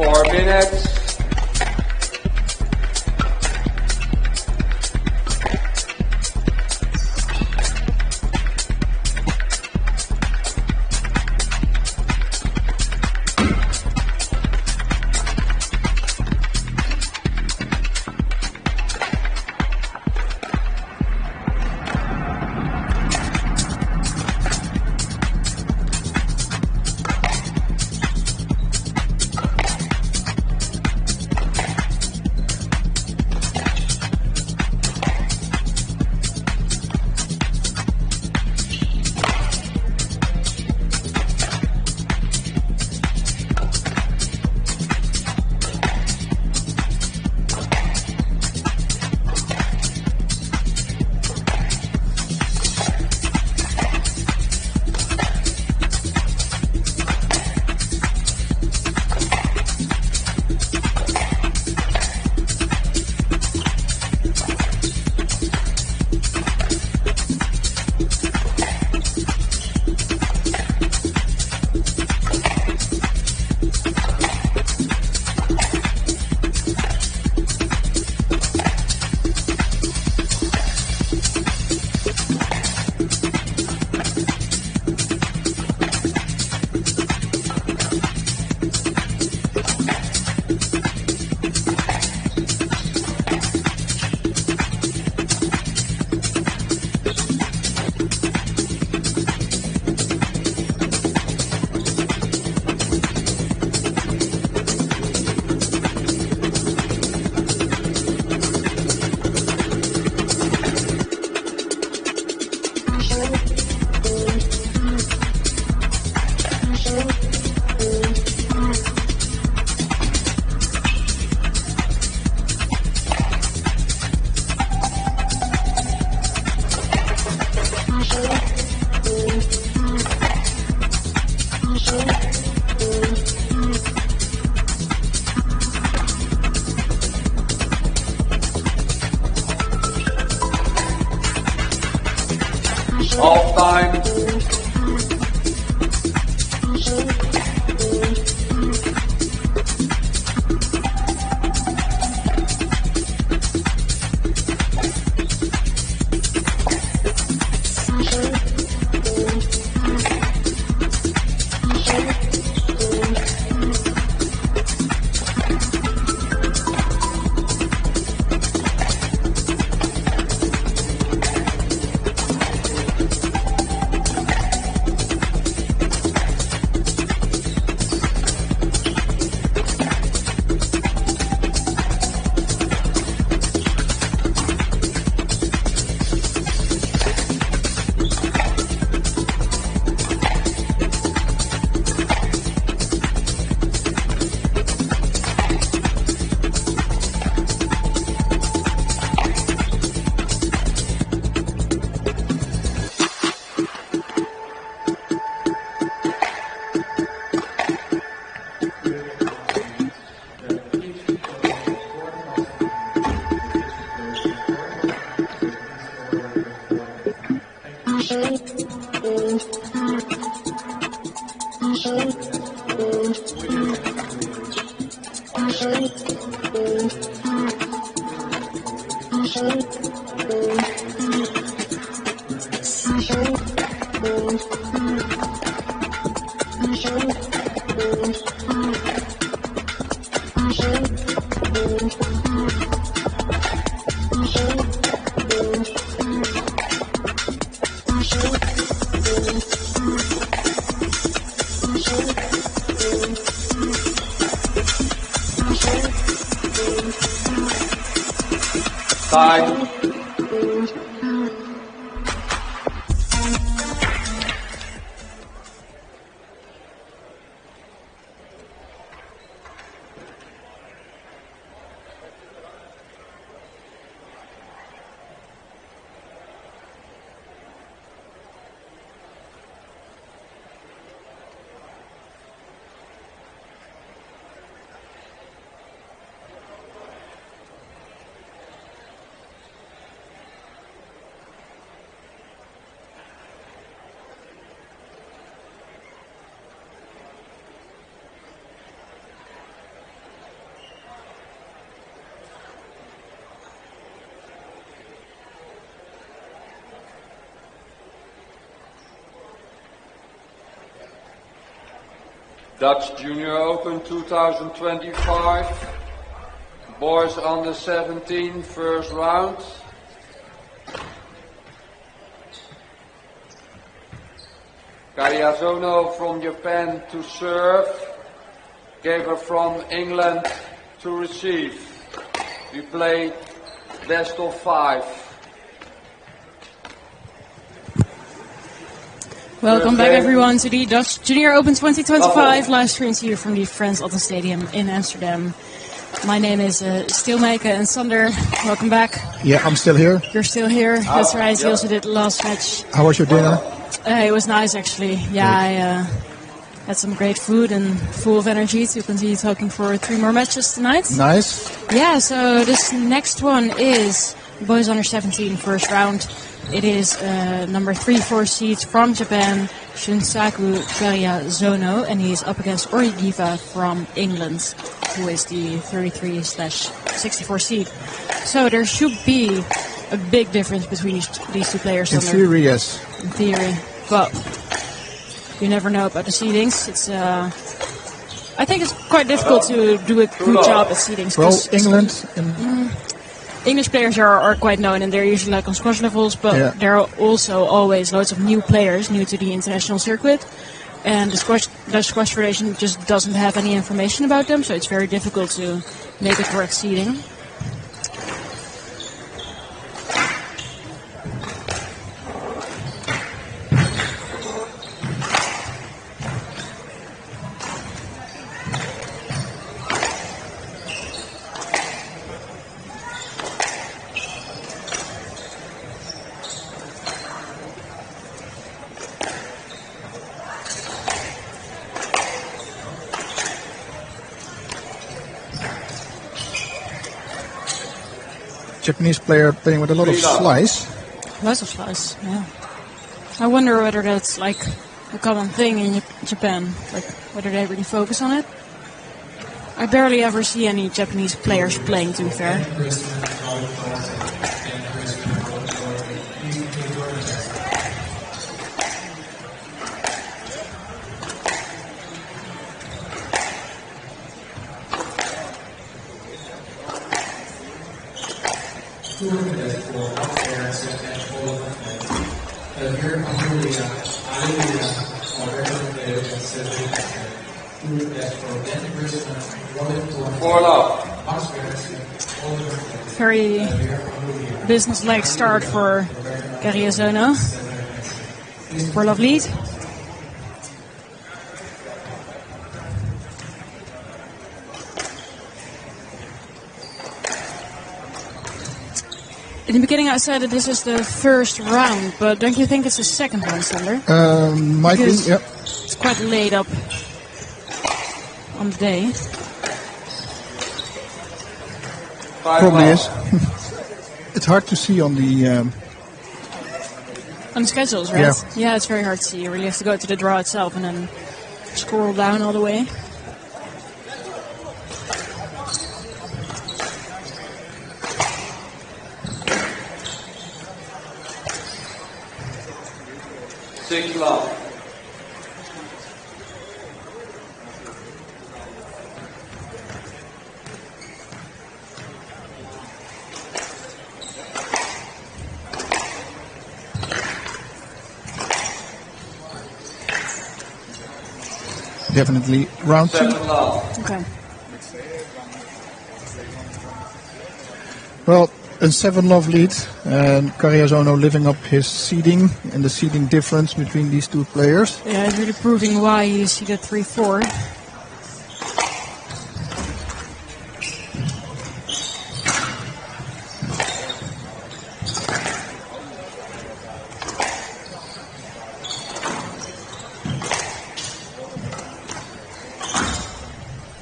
4 minutes. Half time. Time. Dutch Junior Open 2025. Boys under 17, first round. Kariyazono from Japan to serve. Geva from England to receive. We play best of 5. Welcome back everyone to the Dutch Junior Open 2025 live stream to you from the Frans Otten Stadion in Amsterdam. My name is Steelmaker and Sander. Welcome back. Yeah, I'm still here. You're still here. That's right. You also did the last match. How was your dinner? It was nice actually. Yeah, I had some great food and full of energy to continue talking for 3 more matches tonight. Nice. Yeah, so this next one is boys under 17 first round. It is number 3-4 seed from Japan, Shunsaku Kariyazono, and he's up against Ori Geva from England, who is the 33/64 seed. So there should be a big difference between these two players. In theory, yes. In theory, but you never know about the seedings. It's I think it's quite difficult to do a good job at seedings. Well, England. English players are quite known, and they're usually like on squash levels, but there are also always loads of new players new to the international circuit, and the Dutch Squash Federation just doesn't have any information about them, so it's very difficult to make a correct seeding. Japanese player playing with a lot of slice. Lots of slice, yeah. I wonder whether that's like a common thing in Japan, like whether they really focus on it. I barely ever see any Japanese players playing, to be fair. Very business-like start for Kariyazono. For love lead. In the beginning I said that this is the first round, but don't you think it's the second one, Sander? Might be, yeah. It's quite late up on the day. Probably is. It's hard to see on the schedules, right? Yeah, it's very hard to see. You really have to go to the draw itself and then scroll down all the way. Six love. Definitely round 2. Okay. Well, a 7-love lead, and Kariyazono living up his seeding and the seeding difference between these two players. Yeah, it's really proving why you see the 3-4.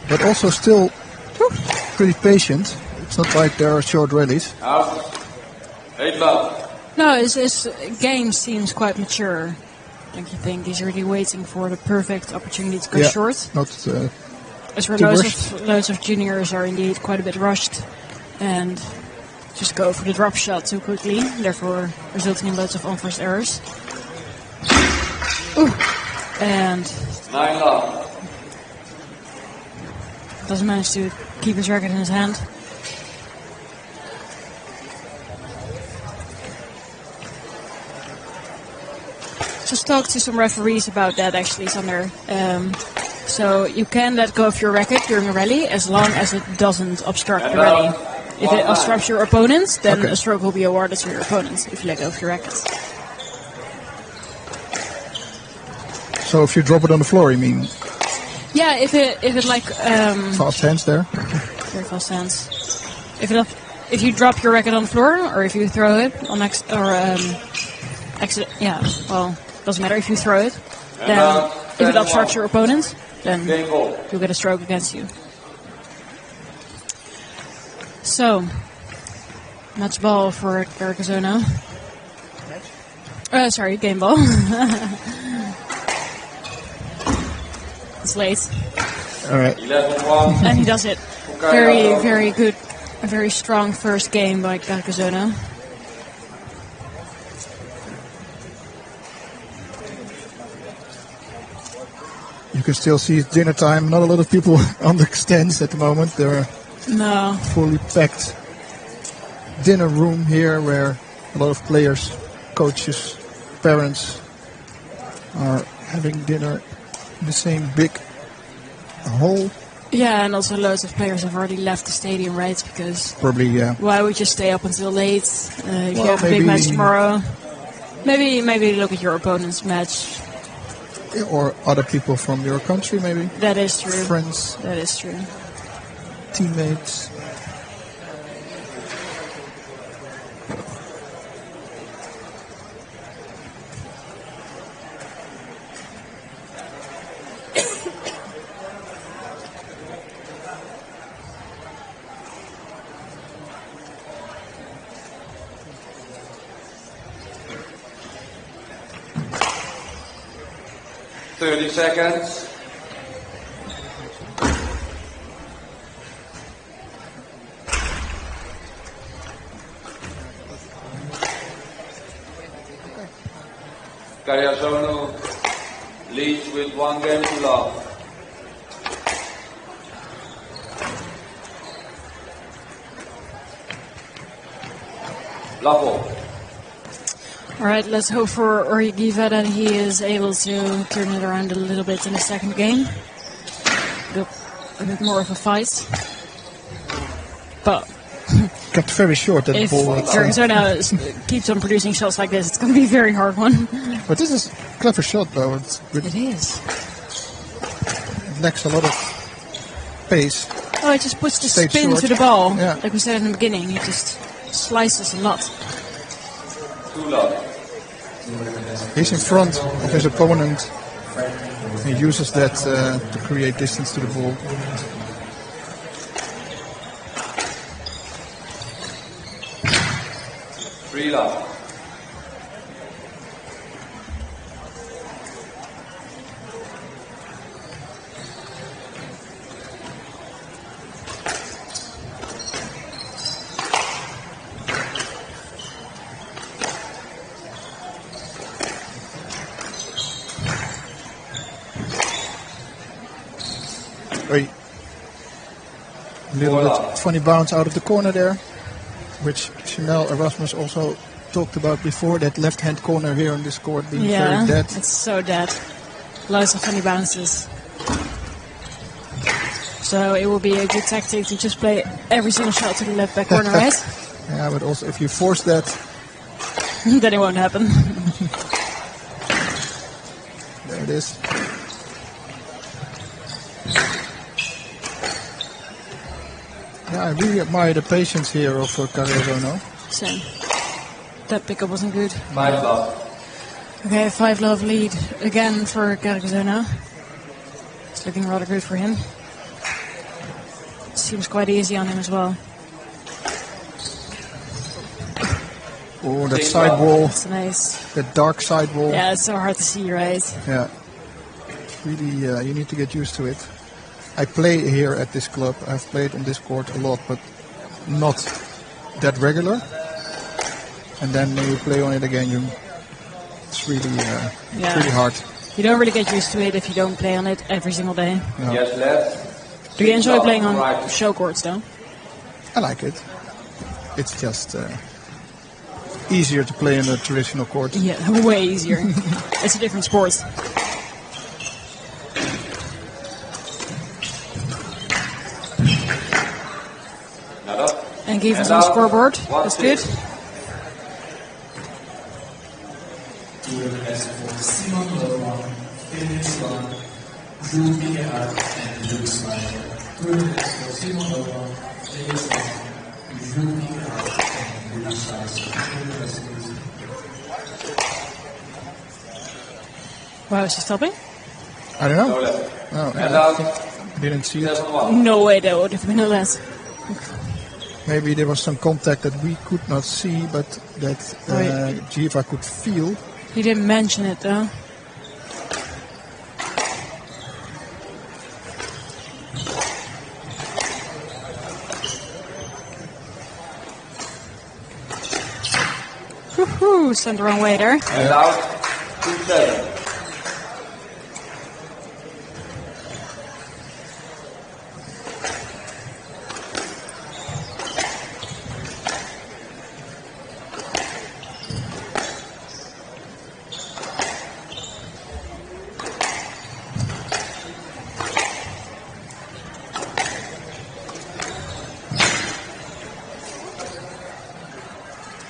But also still pretty patient. It's not like there are short rallies. Out. 8 love. No, his game seems quite mature, don't you think? He's really waiting for the perfect opportunity to go short. Not as where loads of juniors are indeed quite a bit rushed and just go for the drop shot too quickly, therefore resulting in loads of unforced errors. Ooh. And 9 love. doesn't manage to keep his racket in his hand. Just talked to some referees about that actually, Sander. So you can let go of your racket during a rally as long as it doesn't obstruct the rally. If it obstructs your opponent, then a stroke will be awarded to your opponent if you let go of your racket. So if you drop it on the floor, you mean? Yeah, if it like fast hands there. Very fast hands. If you drop your racket on the floor or if you throw it on accident, yeah, well, doesn't matter if you throw it. Then if it obstructs your opponent, then you'll get a stroke against you. So, match ball for Kariyazono. Sorry, game ball. It's late. All right. And he does it. Very, very good. A very strong first game by Kariyazono. You can still see it's dinner time. Not a lot of people on the stands at the moment. They're fully packed dinner room here where a lot of players, coaches, parents are having dinner in the same big hall. Yeah, and also loads of players have already left the stadium, right? Because probably, yeah. Why would you stay up until late if you have a big match tomorrow? Maybe look at your opponent's match. Or other people from your country, maybe. That is true. Friends. That is true. Teammates. Seconds. Kariyazono leads with 1 game to love. Level. Alright, let's hope for Geva that he is able to turn it around a little bit in the second game. A bit more of a fight. But kept very short that if ball. Kariyazono keeps on producing shots like this, it's going to be a very hard one. But this is a clever shot though. It is. It lacks a lot of pace. Oh, it just puts the spin to the ball. Yeah. Like we said in the beginning, it just slices a lot. Too low. He's in front of his opponent. He uses that to create distance to the ball. Free love. A little bit funny bounce out of the corner there, which Chanel Erasmus also talked about before, that left-hand corner here on this court being very dead. It's so dead. Loads of funny bounces. So it will be a good tactic to just play every single shot to the left back corner, right? Yeah, but also if you force that, then it won't happen. There it is. Yeah, I really admire the patience here of Kariyazono. Same. That pickup wasn't good. 5 love. Okay, 5 love lead again for Kariyazono. It's looking rather good for him. Seems quite easy on him as well. Oh, that side wall. That's nice. That dark side wall. Yeah, it's so hard to see, right? Yeah. Really, you need to get used to it. I play here at this club. I've played on this court a lot, but not that regular. And then when you play on it again, it's really, it's really hard. You don't really get used to it if you don't play on it every single day. No. Yes, left. Do you enjoy playing on show courts though? I like it. It's just easier to play in a traditional court. Yeah, way easier. It's a different sport. And Geva's on the scoreboard. That's good. Why was she stopping? I don't know. Oh, I didn't see it. No way that would have been a less. Maybe there was some contact that we could not see, but that Geva could feel. He didn't mention it though. Woohoo! Sent the wrong way there. And out 2-7.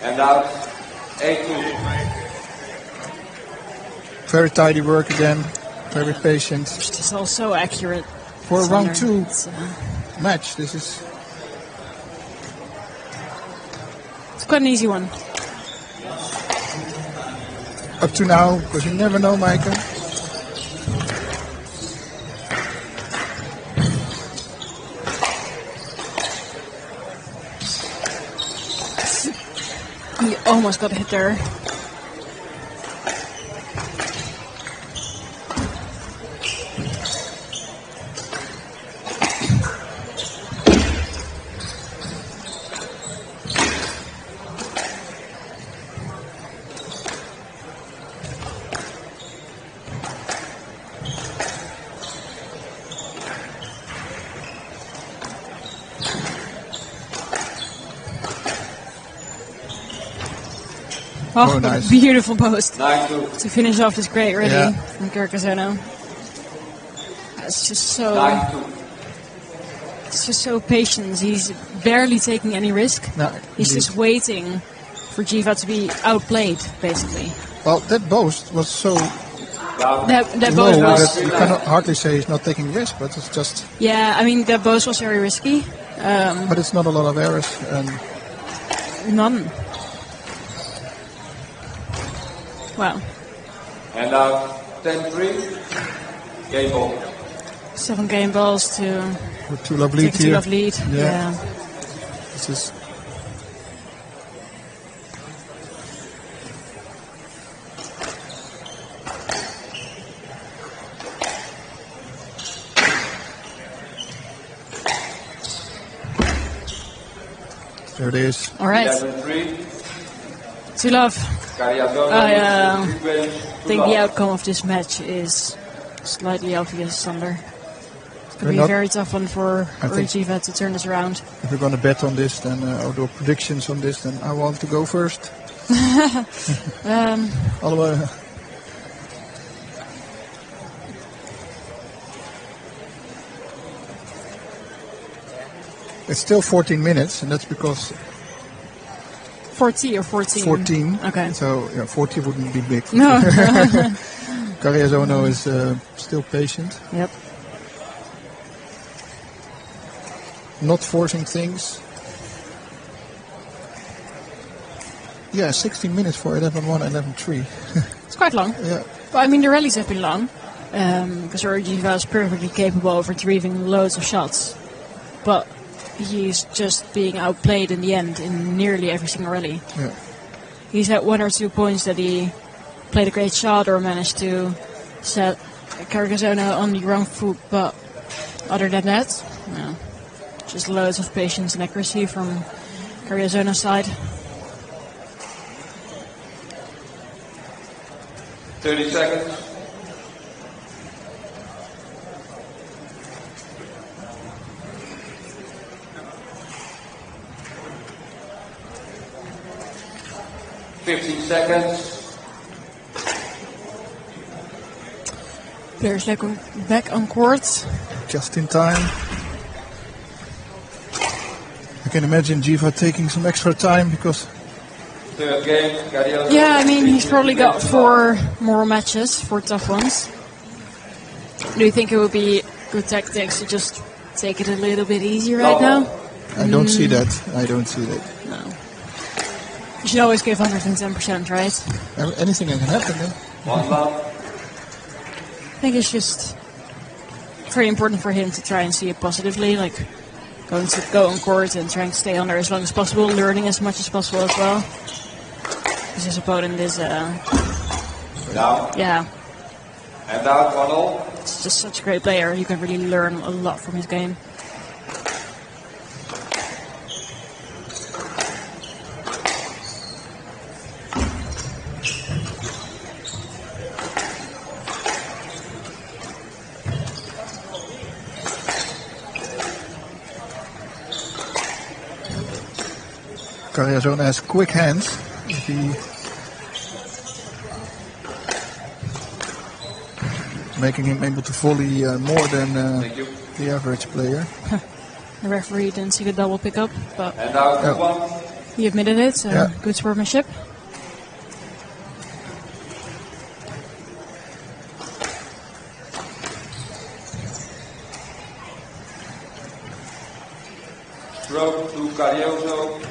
And out 8-2. Very tidy work again. Very patient. It's all so accurate. For a round 2 match, this is... It's quite an easy one. Up to now, because you never know, Micah. He almost got hit there. Oh, nice. Beautiful post. To finish off this great rally from Kariyazono. It's just so... It's just so patient. He's barely taking any risk. No, he's just waiting for Geva to be outplayed, basically. Well, that boast was so... That boast was... You cannot hardly say he's not taking risk, but it's just... Yeah, I mean, that boast was very risky. But it's not a lot of errors. None. Wow. And now 10-3. Game ball. 7 game balls to... With 2-love lead here. 2-love lead. Yeah. This is... There it is. All right. 2-love. I think the outcome of this match is slightly obvious, Sander. It's going to be a very tough one for Geva to turn this around. If we're going to bet on this, then or do predictions on this, then I want to go first. It's still 14 minutes, and that's because... 40 or 14? 14. Okay. So, 40 wouldn't be big. No. Kariyazono is still patient. Yep. Not forcing things. Yeah, 16 minutes for 11-1, 11-3. It's quite long. Yeah. But I mean, the rallies have been long. Because Geva is perfectly capable of retrieving loads of shots. But he's just being outplayed in the end in nearly every single rally. Yeah. He's had 1 or 2 points that he played a great shot or managed to set Kariyazono on the wrong foot, but other than that, no. Just loads of patience and accuracy from Kariyazono's side. 30 seconds. 15 seconds. Players back on court. Just in time. I can imagine Geva taking some extra time because... Third game, Kariyazono. Yeah, I mean, he's probably got 4 more matches, 4 tough ones. Do you think it would be good tactics to just take it a little bit easier right now? I don't see that. I don't see that. No. You should always give 110%, right? Anything can happen, eh? I think it's just very important for him to try and see it positively, like going to go on court and trying to stay on there as long as possible, learning as much as possible as well. Because his opponent is, down. Yeah. And down 1-0. It's just such a great player. You can really learn a lot from his game. Kariyazono has quick hands. Making him able to volley more than the average player. The referee didn't see the double pickup, but And out he admitted it, so good sportsmanship. Throw to Kariyazono.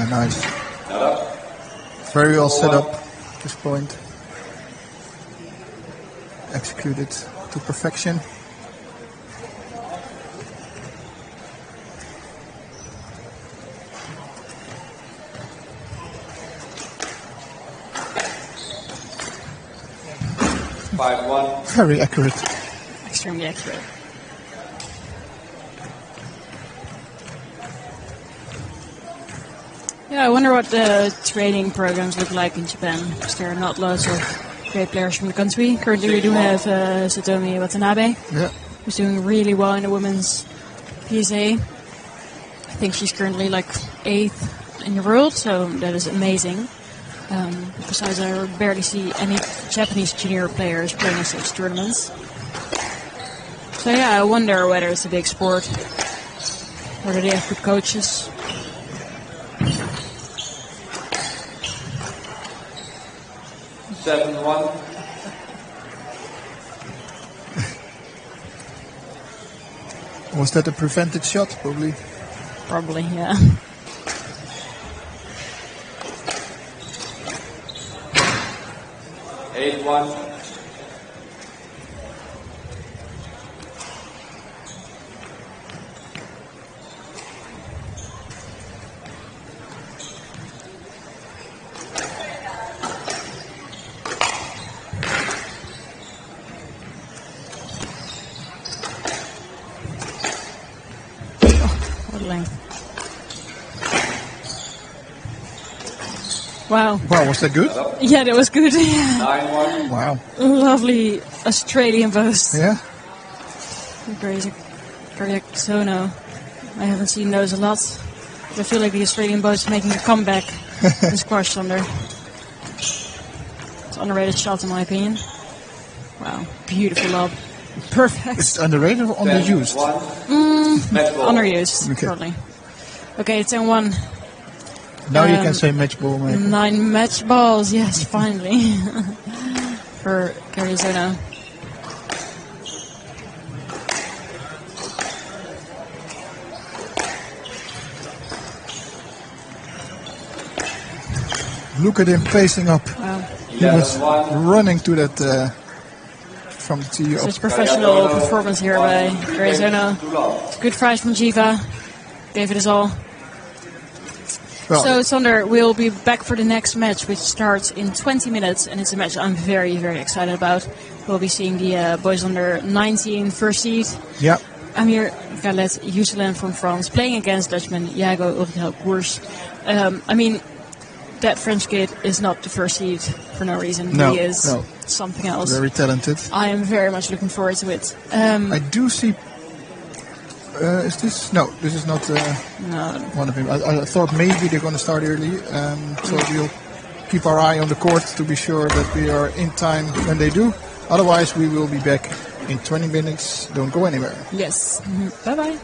Nice. Very well set up at this point. Executed to perfection. Very accurate. Extremely accurate. Yeah, I wonder what the training programs look like in Japan, because there are not lots of great players from the country. Currently we do have Satomi Watanabe, who's doing really well in the women's PSA. I think she's currently like 8th in the world, so that is amazing. Besides, I barely see any Japanese junior players playing in such tournaments. So yeah, I wonder whether it's a big sport, whether they have good coaches. Was that a prevented shot? Probably. Probably, yeah. Wow. Wow, was that good? Yeah, that was good. Wow. Lovely Australian boast. Yeah. Kariyazono. I haven't seen those a lot. But I feel like the Australian boast is making a comeback in squash thunder. It's an underrated shot in my opinion. Wow, beautiful lob. Perfect. It's underrated or underused? Underused, probably. Okay, 10-1. Now you can say match ball, maybe. 9 match balls, yes, finally. For Kariyazono. Look at him pacing up. Wow. He was running to that from the tee. Such professional performance here by Kariyazono. It's a good prize from Geva. Gave it his all. Well, so, Sander, we'll be back for the next match, which starts in 20 minutes, and it's a match I'm very, very excited about. We'll be seeing the boys under 19 first seed. Yeah. I'm here, Galet Useland from France, playing against Dutchman Jago Uriel Koers. I mean, that French kid is not the first seed for no reason. No, he is something else. Very talented. I am very much looking forward to it. I do see... is this... No, this is not one of them. I thought maybe they're going to start early. So we'll keep our eye on the court to be sure that we are in time when they do. Otherwise, we will be back in 20 minutes. Don't go anywhere. Yes. Bye-bye.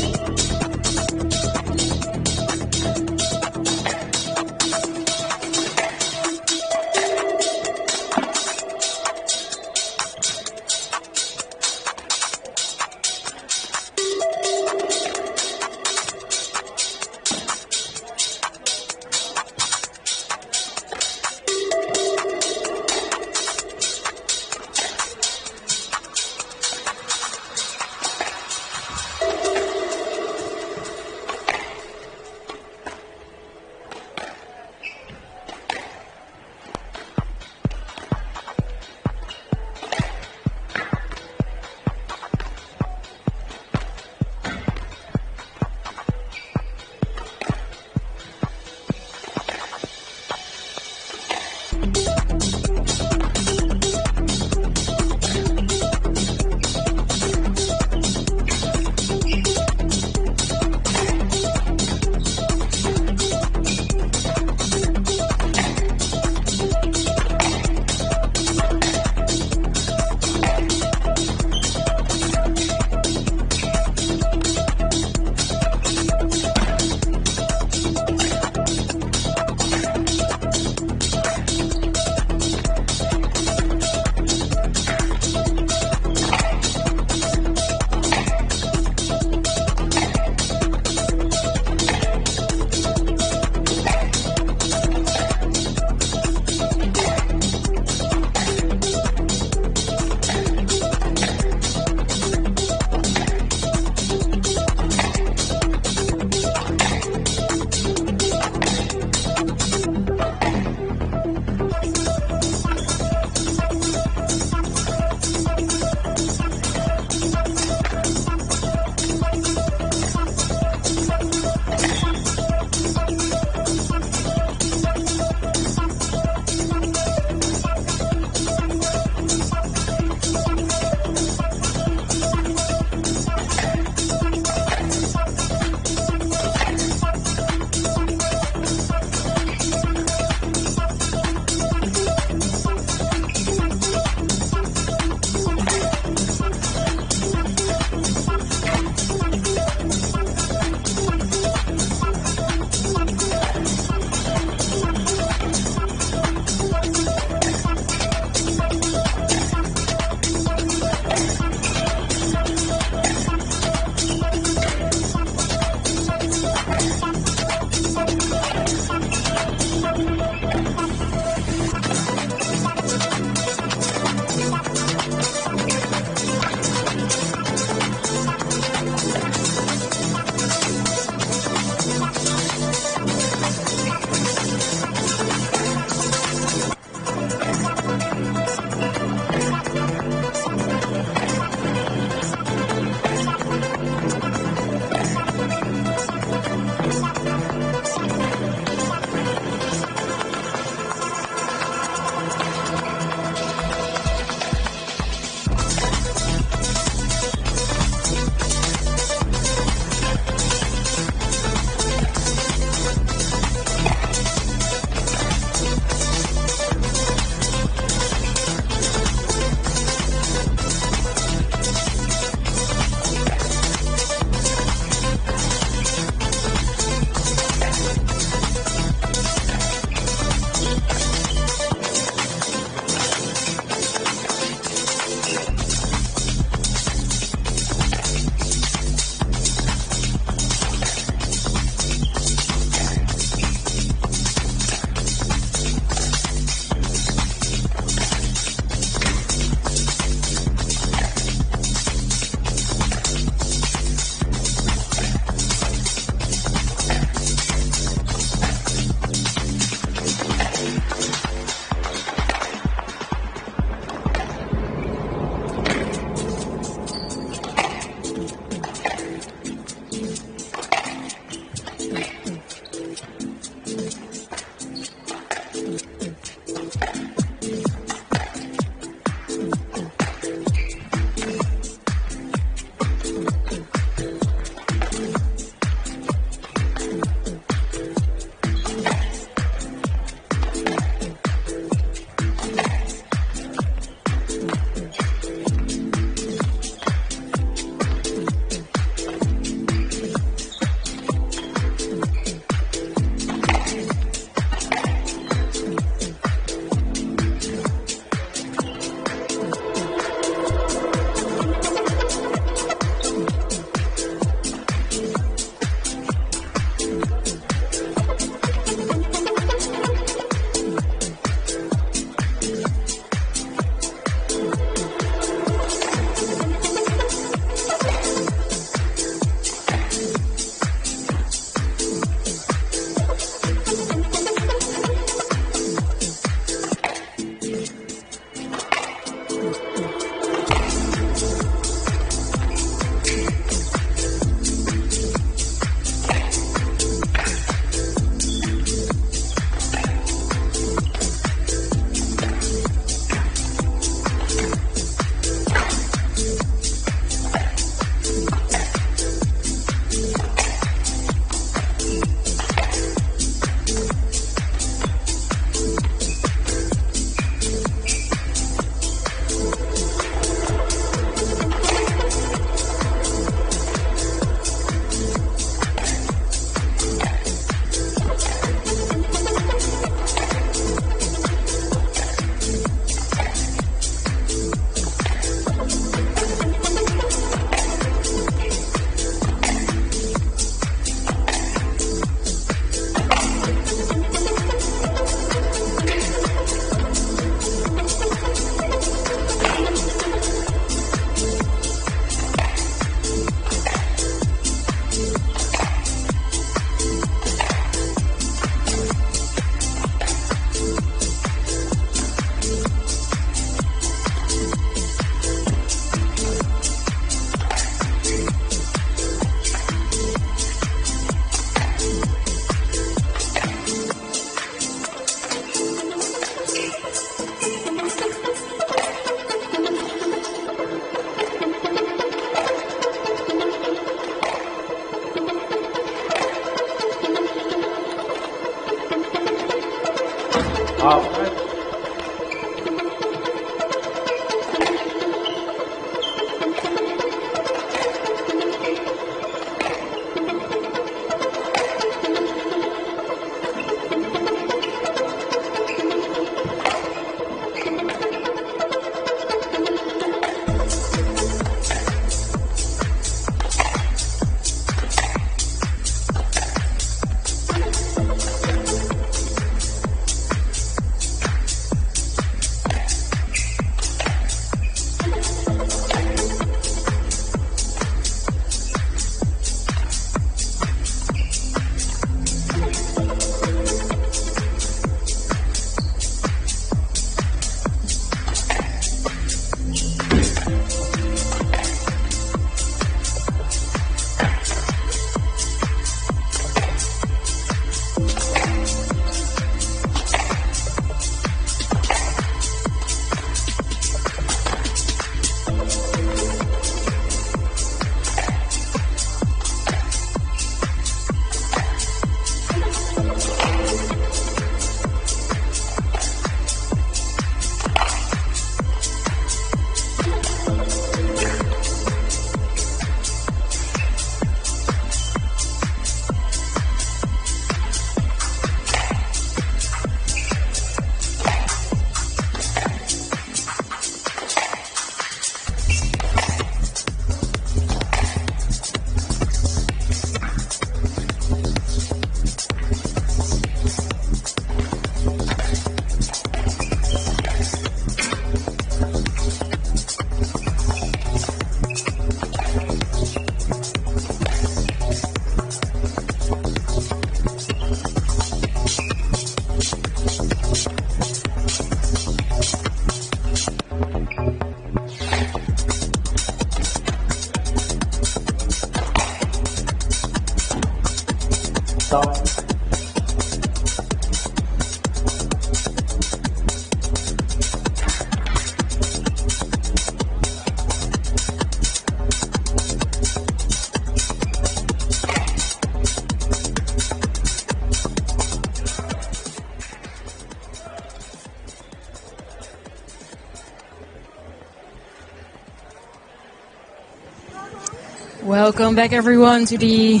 Welcome back everyone to the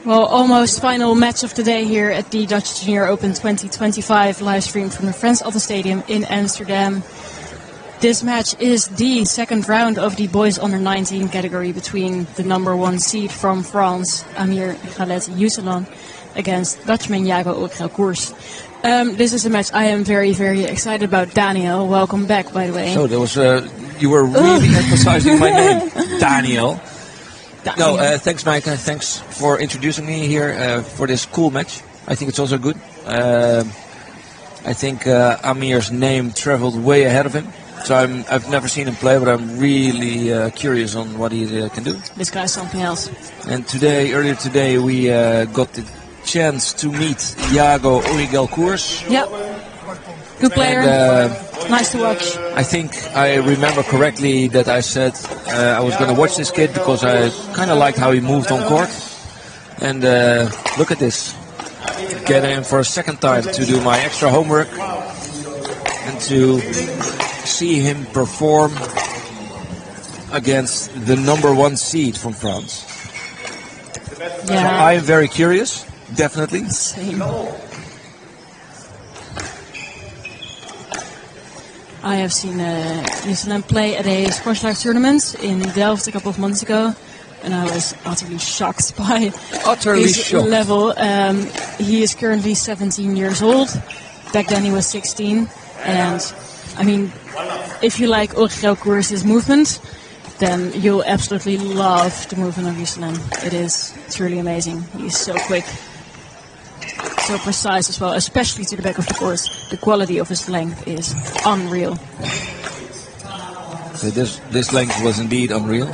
almost final match of the day here at the Dutch Junior Open 2025 live stream from the Frans Otten Stadion in Amsterdam. This match is the second round of the boys under 19 category between the number one seed from France, Amir Khaled Youselan, against Dutchman Jago Oekrel-Koers. This is a match I am very, very excited about. Daniel, welcome back, by the way. So there was you were really emphasizing my name, Daniel. No, thanks, Mike. Thanks for introducing me here for this cool match. I think it's also good. I think Amir's name traveled way ahead of him. So I've never seen him play, but I'm really curious on what he can do. This guy's something else. And earlier today, we got the chance to meet Iago Origelkoers. Yep. Good player. And, nice to watch. I think I remember correctly that I said I was going to watch this kid because I kind of liked how he moved on court. And look at this. Get in for a second time to do my extra homework and to see him perform against the #1 seed from France. Yeah. So I am very curious, definitely. Same. I have seen New Zealand play at a squash live tournament in Delft a couple of months ago, and I was utterly shocked by his level. He is currently 17 years old. Back then he was 16, and I mean, if you like Origelkoers' movement, then you'll absolutely love the movement of Giselen. It's really amazing. He's so quick, so precise as well, especially to the back of the court. The quality of his length is unreal. So this length was indeed unreal.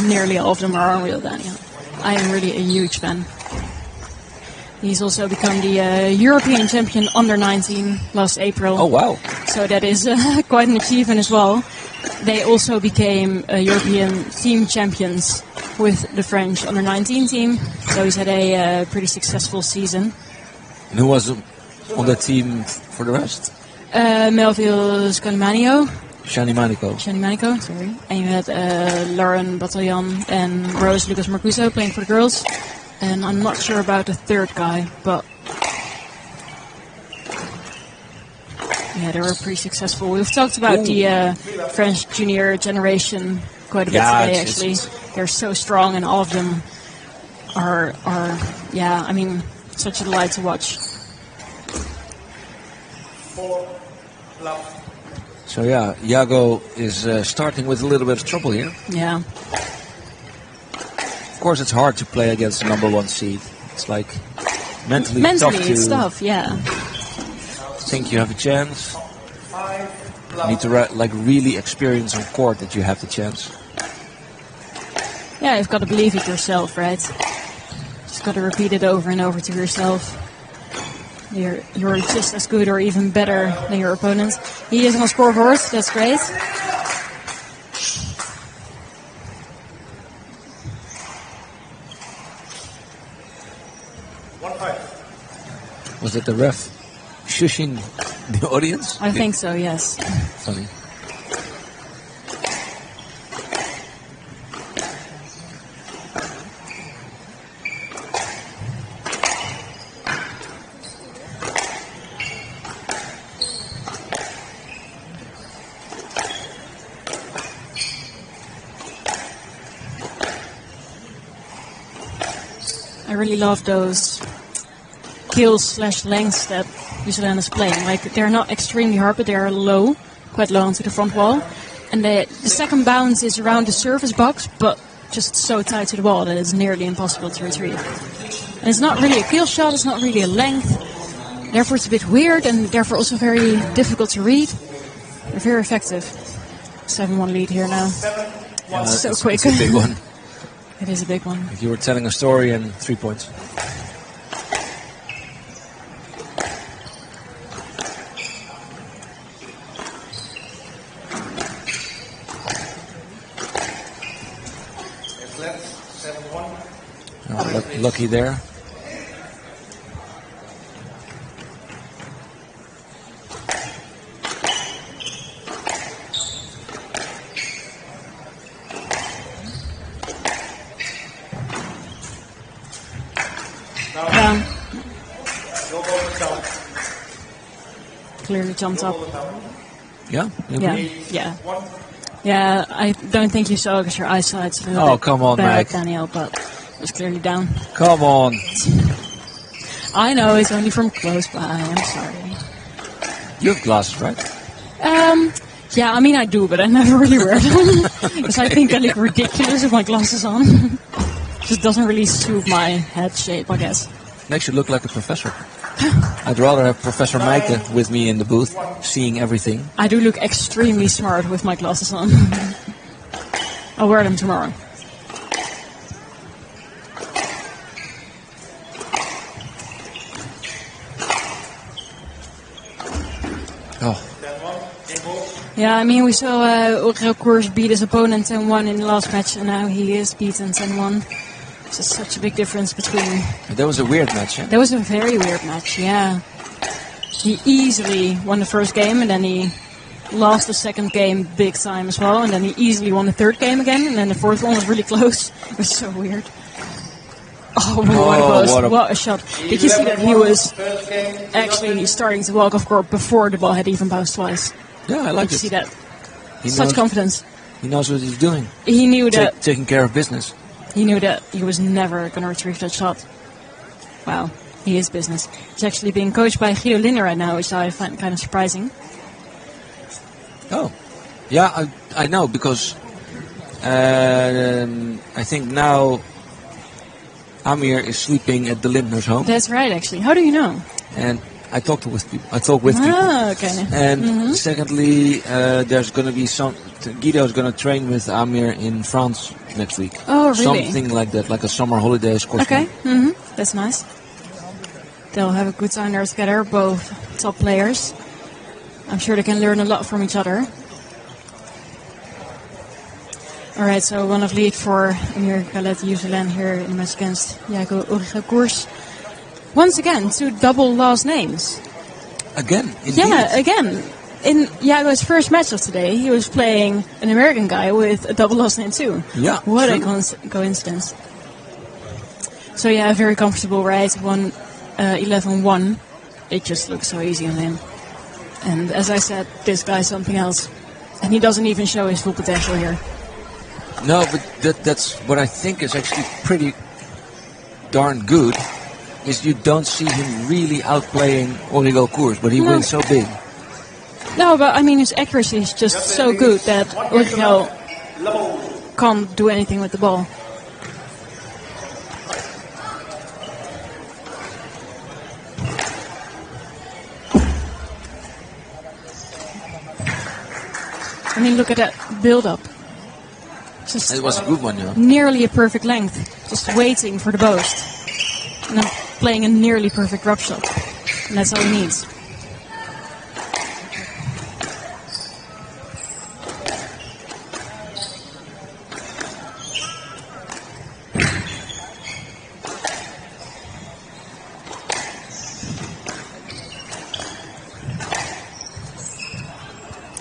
Nearly all of them are unreal then, yeah. I am really a huge fan. He's also become the European champion under 19 last April. Oh, wow. So that is quite an achievement as well. They also became European team champions with the French under 19 team. So he's had a pretty successful season. And who was on that team for the rest? Melville Scanimanio. Shanimaniko, sorry. And you had Lauren Batalyon and Rose Lucas Marcuso playing for the girls. And I'm not sure about the third guy, but yeah, they were pretty successful. We've talked about the French junior generation quite a bit today, actually. They're so strong, and all of them are I mean, such a delight to watch. So yeah, Iago is starting with a little bit of trouble here. Yeah. Of course, it's hard to play against the #1 seed. It's like mentally it's tough, yeah. Think you have a chance. You need to really experience on court that you have the chance. Yeah, you've got to believe it yourself, right? Just got to repeat it over and over to yourself. You're just as good or even better than your opponent. He is on a scoreboard. That's great. Was it the ref shushing the audience? I think so, yes. Funny. I really love those kills/lengths that New Zealand is playing. Like, they're not extremely hard, but they are low, quite low onto the front wall. And the second bounce is around the service box, but just so tight to the wall that it's nearly impossible to retrieve. And it's not really a kill shot, it's not really a length. Therefore, it's a bit weird, and therefore also very difficult to read. They're very effective. 7-1 lead here now. Yeah, so quick. It's a big one. It is a big one. If you were telling a story and 3 points. Lucky there. Clearly jumped up. Yeah? Yeah, I don't think you saw because your eyesight's a little bit come on, bad, Mike. Daniel, but it was clearly down. Come on. I know, it's only from close by. I'm sorry. You have glasses, right? Yeah, I mean I do, but I never really wear them because I think I look ridiculous with my glasses on. Just doesn't really suit my head shape, I guess. Makes you look like a professor. I'd rather have Professor Meike with me in the booth, seeing everything. I do look extremely smart with my glasses on. I'll wear them tomorrow. Oh. Yeah, I mean, we saw Oriel Koers beat his opponent 10-1 in the last match, and now he is beaten 10-1. It's just such a big difference between... That was a weird match, yeah? That was a very weird match, yeah. He easily won the first game, and then he lost the second game big time as well, and then he easily won the third game again, and then the fourth one was really close. It was so weird. Oh, what a shot. Did you see that he was actually starting to walk off court before the ball had even bounced twice? Yeah, I like it. Did you see that? He Such knows, confidence. He knows what he's doing. He knew that... Taking care of business. He knew that he was never going to retrieve that shot. Wow, he is business. He's actually being coached by Guido Linder right now, which I find kind of surprising. Oh, yeah, I know, because I think now Amir is sleeping at the Lindner's home. That's right, actually. How do you know? And I talk with people. Okay. And secondly, there's going to be Guido's going to train with Amir in France next week. Oh, really? Something like that, like a summer holidays course. Okay, that's nice. They'll have a good time there together, both top players. I'm sure they can learn a lot from each other. Alright, so one of lead for Amir Khaled Yuzelen here in the match against Jago Oriel Koers. Once again, 2 double last names. Again? Indeed. Yeah, again. In Jago's first match of today, he was playing an American guy with a double last name too. Yeah. What a coincidence. So yeah, very comfortable, right? 11-1. It just looks so easy on him. And as I said, this guy's something else. And he doesn't even show his full potential here. No, but that's what I think is actually pretty darn good. Is you don't see him really outplaying Oriel Koers, but he wins so big. No, but I mean his accuracy is just so good that Oriel can't do anything with the ball. I mean, look at that build-up. Just it was a good one, yeah. Nearly a perfect length. Just waiting for the boast. And then playing a nearly perfect drop shot. And that's all he needs.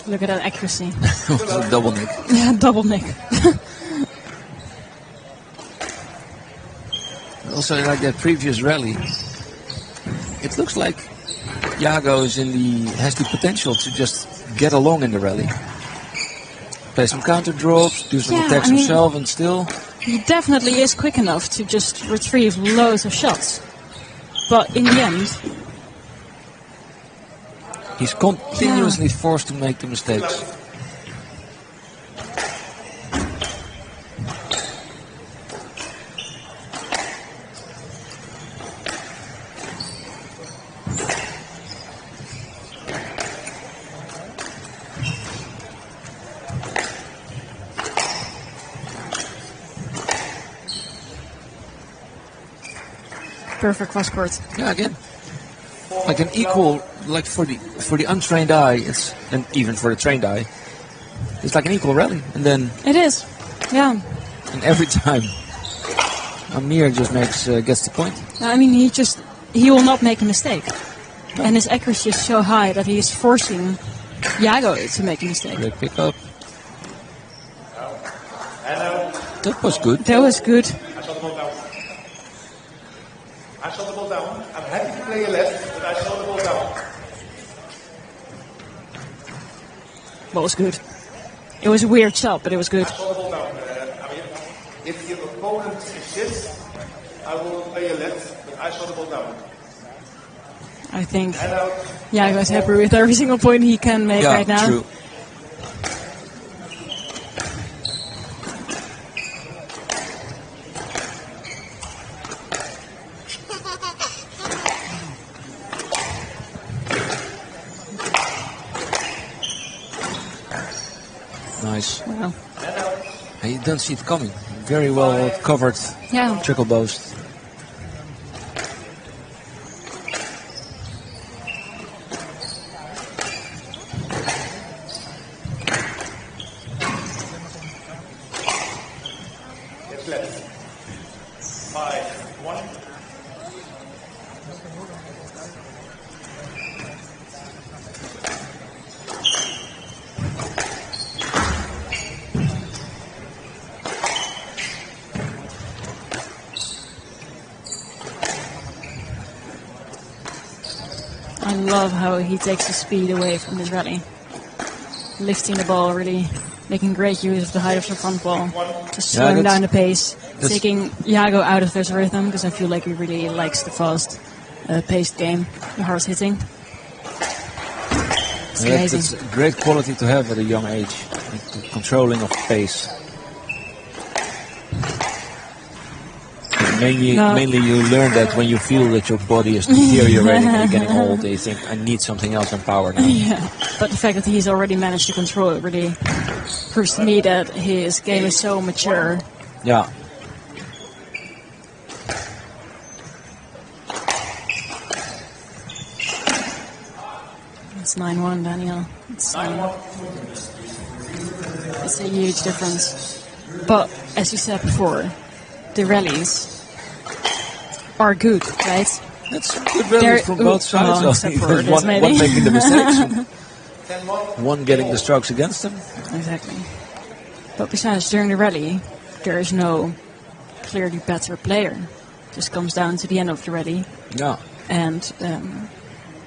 Look at that accuracy. It was a double nick. Yeah, double nick. Also, like that previous rally, it looks like Jago is has the potential to just get along in the rally. Play some counter drops, do some attacks himself, and still... He definitely is quick enough to just retrieve loads of shots. But in the end... He's continuously forced to make the mistakes. Perfect cross court. Yeah, again, like an equal, like for the untrained eye, and even for the trained eye, it's like an equal rally. And then it is, yeah. And every time, Amir just gets the point. I mean, he will not make a mistake, and his accuracy is so high that he is forcing Jago to make a mistake. Great pick up. That was good. That was good. I saw the ball down. I'm happy to play a left, but I saw the ball down. What was good? It was a weird shot, but it was good. I saw the ball down. If your opponent insists, I will play a left, but I saw the ball down. I think Jago is happy with every single point he can make right now. True. Nice. Wow. And you don't see it coming. Very well covered. Yeah. Triple boast. It's left. 5-1. I love how he takes the speed away from this rally. Lifting the ball, really making great use of the height of the front ball. Just slowing down the pace, taking Jago out of this rhythm, because I feel like he really likes the fast paced game, the hard hitting. It's amazing. It's a great quality to have at a young age, controlling of pace. Mainly you learn that when you feel that your body is deteriorating and getting old, you think, I need something else than power now. Yeah, but the fact that he's already managed to control it really proves to me that his game is so mature. Yeah. It's 9-1, Daniel. It's a huge difference. But, as you said before, the rallies are good, right? That's good rallies from both sides. Except for this, one making the mistakes, one getting the Oh. strokes against them. Exactly. But besides, during the rally, there is no clearly better player. It just comes down to the end of the rally. Yeah. And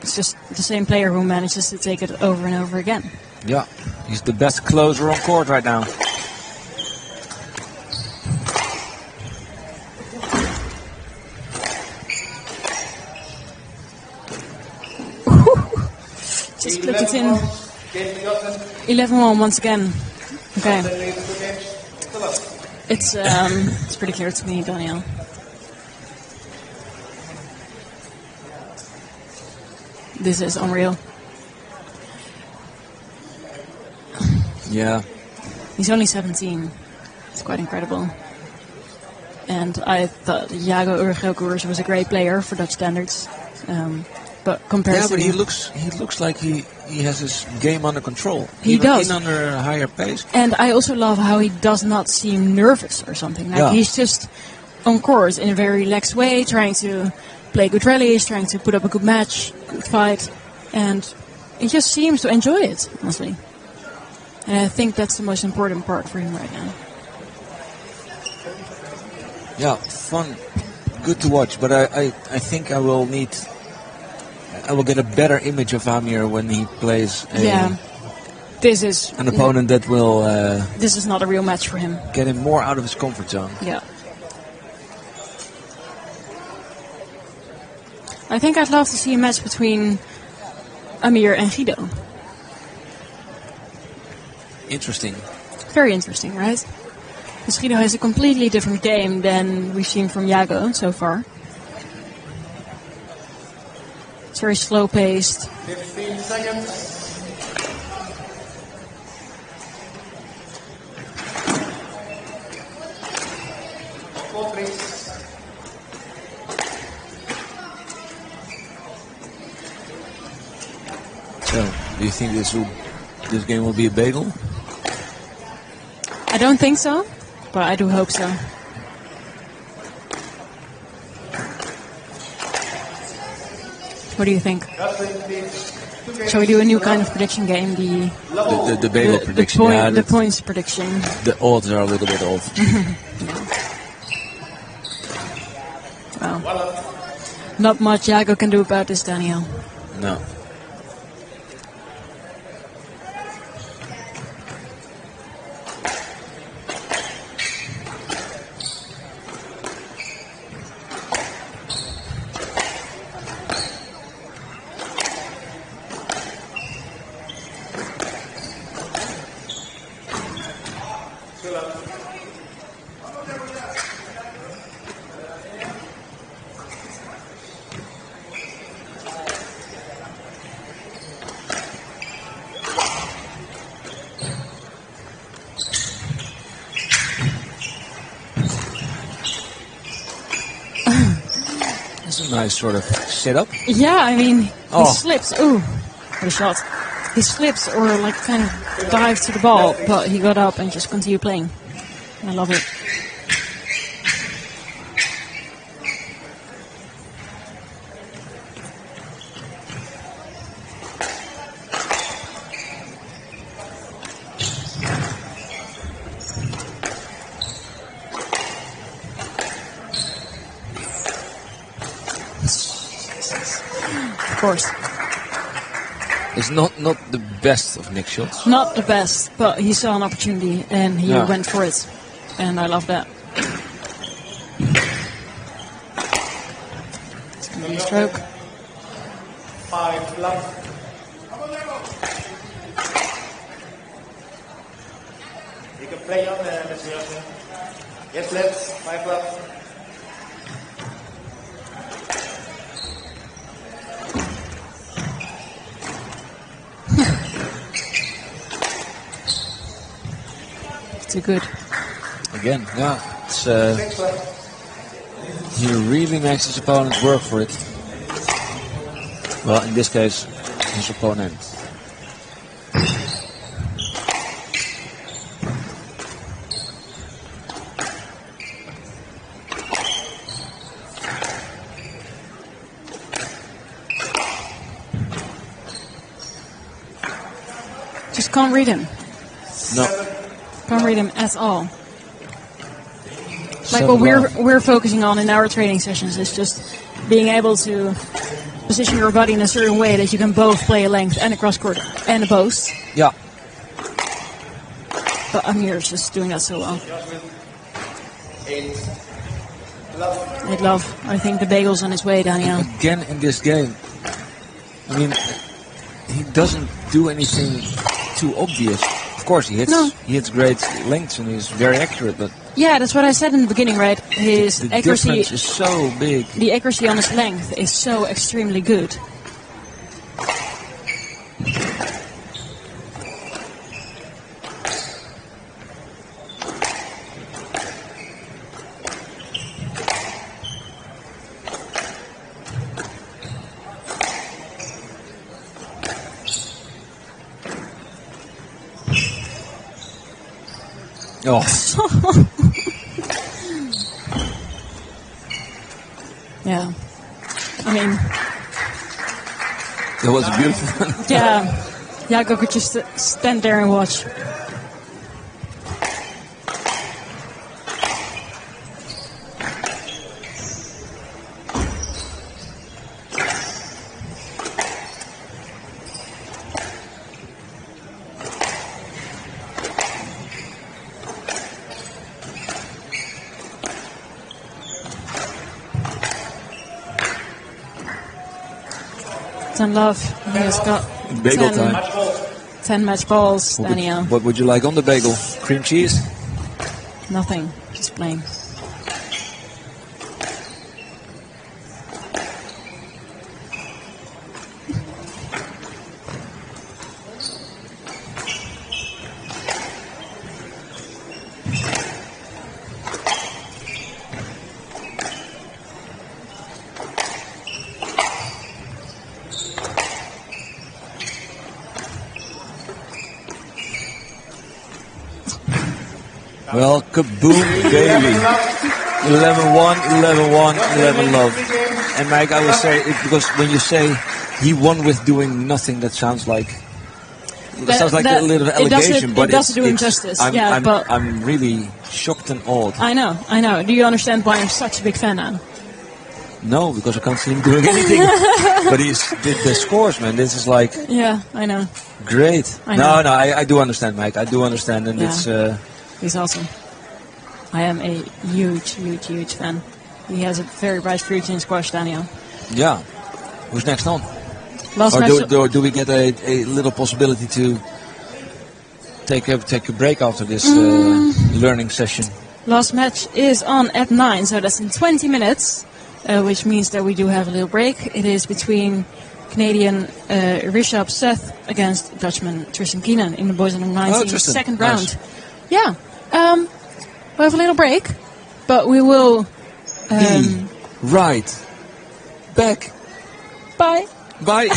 it's just the same player who manages to take it over and over again. Yeah. He's the best closer on court right now. Just click it in. 11-1 once again. Okay. It's pretty clear to me, Daniel. This is unreal. Yeah. He's only 17. It's quite incredible. And I thought Jago Urgelkoers was a great player for Dutch standards. But compared to he looks like he has his game under control. He does. Even under a higher pace. And I also love how he does not seem nervous or something. Like he's just on court in a very relaxed way, trying to play good rallies, trying to put up a good match, good fight, and he just seems to enjoy it, honestly. And I think that's the most important part for him right now. Yeah, fun, good to watch. But I think I will get a better image of Amir when he plays this is an opponent that will this is not a real match for him. Get him more out of his comfort zone. Yeah. I think I'd love to see a match between Amir and Guido. Interesting. Very interesting, right? Because Guido has a completely different game than we've seen from Jago so far. It's very slow-paced. 15 seconds. Four, please. So, do you think this game will be a bagel? I don't think so, but I do hope so. What do you think? Shall we do a new kind of prediction game? The bagel prediction. The points prediction. The odds are a little bit off. Well, not much Jago can do about this, Daniel. No. nice sort of setup. Yeah, I mean, he slips. Ooh, what a shot. He slips or like kind of dives to the ball, but he got up and just continued playing. I love it. Of course. It's not the best of Nick's shots. Not the best, but he saw an opportunity and he went for it. And I love that. It's going to be a stroke. 5 love. You can play on Mr. Yassin. Yes, let's. 5 love. Too good. Again, yeah. It's, he really makes his opponent work for it. Well, in this case, his opponent. Just can't read him. No. Can't read him at all. Like what we're focusing on in our training sessions is just being able to position your body in a certain way that you can both play a length and a cross court and a post. Yeah. But Amir's just doing that so well. 8 love. I think the bagel's on his way, Daniel. Again in this game, I mean, he doesn't do anything too obvious. Of course, he hits great lengths and he's very accurate, but yeah, that's what I said in the beginning, right? His the accuracy difference is so big. The accuracy on his length is so extremely good. Oh. Yeah. I mean, that was a beautiful one. Yeah. Jaco could just stand there and watch. Love. He has got bagel 10 match balls, Daniel. What would you like on the bagel? Cream cheese? Nothing. Just plain. Well, kaboom, baby. 11-1, 11-1, 11 love. And Mike, I will say, because when you say he won with doing nothing, that sounds like a little allegation, but it doesn't do him justice. I'm really shocked and awed. I know. Do you understand why I'm such a big fan now? No, because I can't see him doing anything. But the scores, man. This is like. Yeah, I know. Great. I do understand, Mike. I do understand, and yeah. it's. He's awesome. I am a huge fan. He has a very bright future in squash, Daniel. Yeah. Who's next on? Do we get a little possibility to take a break after this learning session? Last match is on at 9, so that's in 20 minutes, which means that we do have a little break. It is between Canadian Rishop Seth against Dutchman Tristan Keenan in the boys under 19 second round. Yeah. We have a little break, but we will... Right. back. Bye. Bye.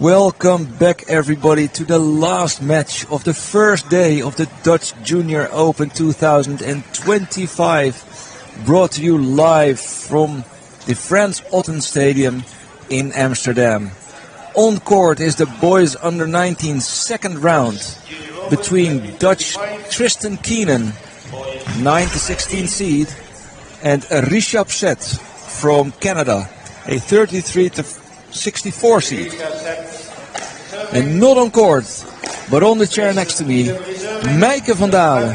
Welcome back, everybody, to the last match of the first day of the Dutch Junior Open 2025. Brought to you live from the Frans Otten Stadion in Amsterdam. On court is the boys under 19 second round between Dutch Tristan Keenan, 9-16 seed, and Rishop Seth from Canada, a 33-64 seed. And not on court, but on the chair next to me, Meike van Dalen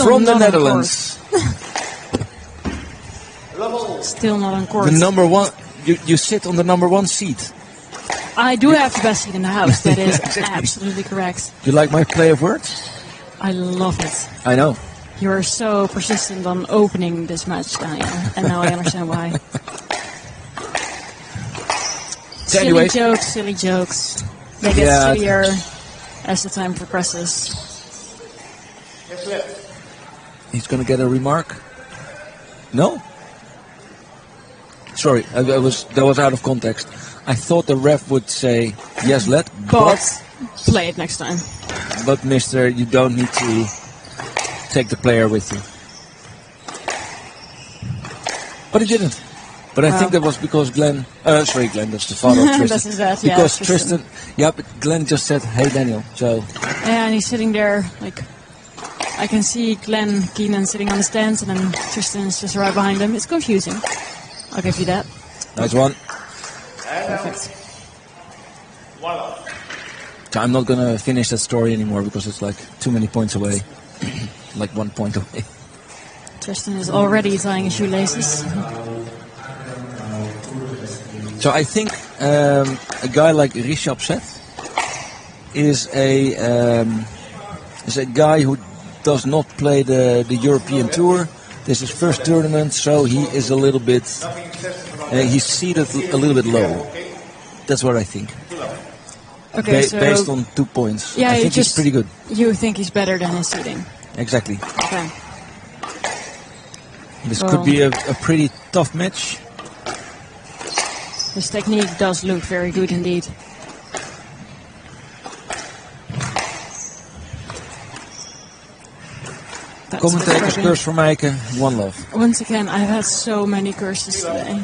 from the Netherlands. Still not on court. The number one, you sit on the number one seat. I do have the best seat in the house. That is absolutely correct. You like my play of words? I love it. I know. You are so persistent on opening this match, Daniel, and now I understand why. Silly jokes. They get sillier as the time progresses. He's going to get a remark? No? Sorry, that was out of context. I thought the ref would say, yes, but play it next time. But, mister, you don't need to take the player with you. But he didn't. But I think that was because Glenn, that's the father of Tristan. That's his dad, because Tristan, but Glenn just said, hey, Daniel, so. Yeah, and he's sitting there, like, I can see Keenan sitting on the stands, and then Tristan's just right behind him. It's confusing. I'll give you that. Nice one. Perfect. So I'm not going to finish that story anymore because it's like too many points away. Like 1 point away. Tristan is already tying his shoelaces. So I think a guy like Rishop Seth is a guy who does not play the European Tour. This is his first tournament, so he is a little bit. He's seated a little bit low. That's what I think. Okay, so based on 2 points, yeah, I think he's pretty good. You think he's better than his seating? Exactly. Okay. This could be a pretty tough match. His technique does look very good indeed. Commentators curse for Meike, one love. Once again, I've had so many curses today.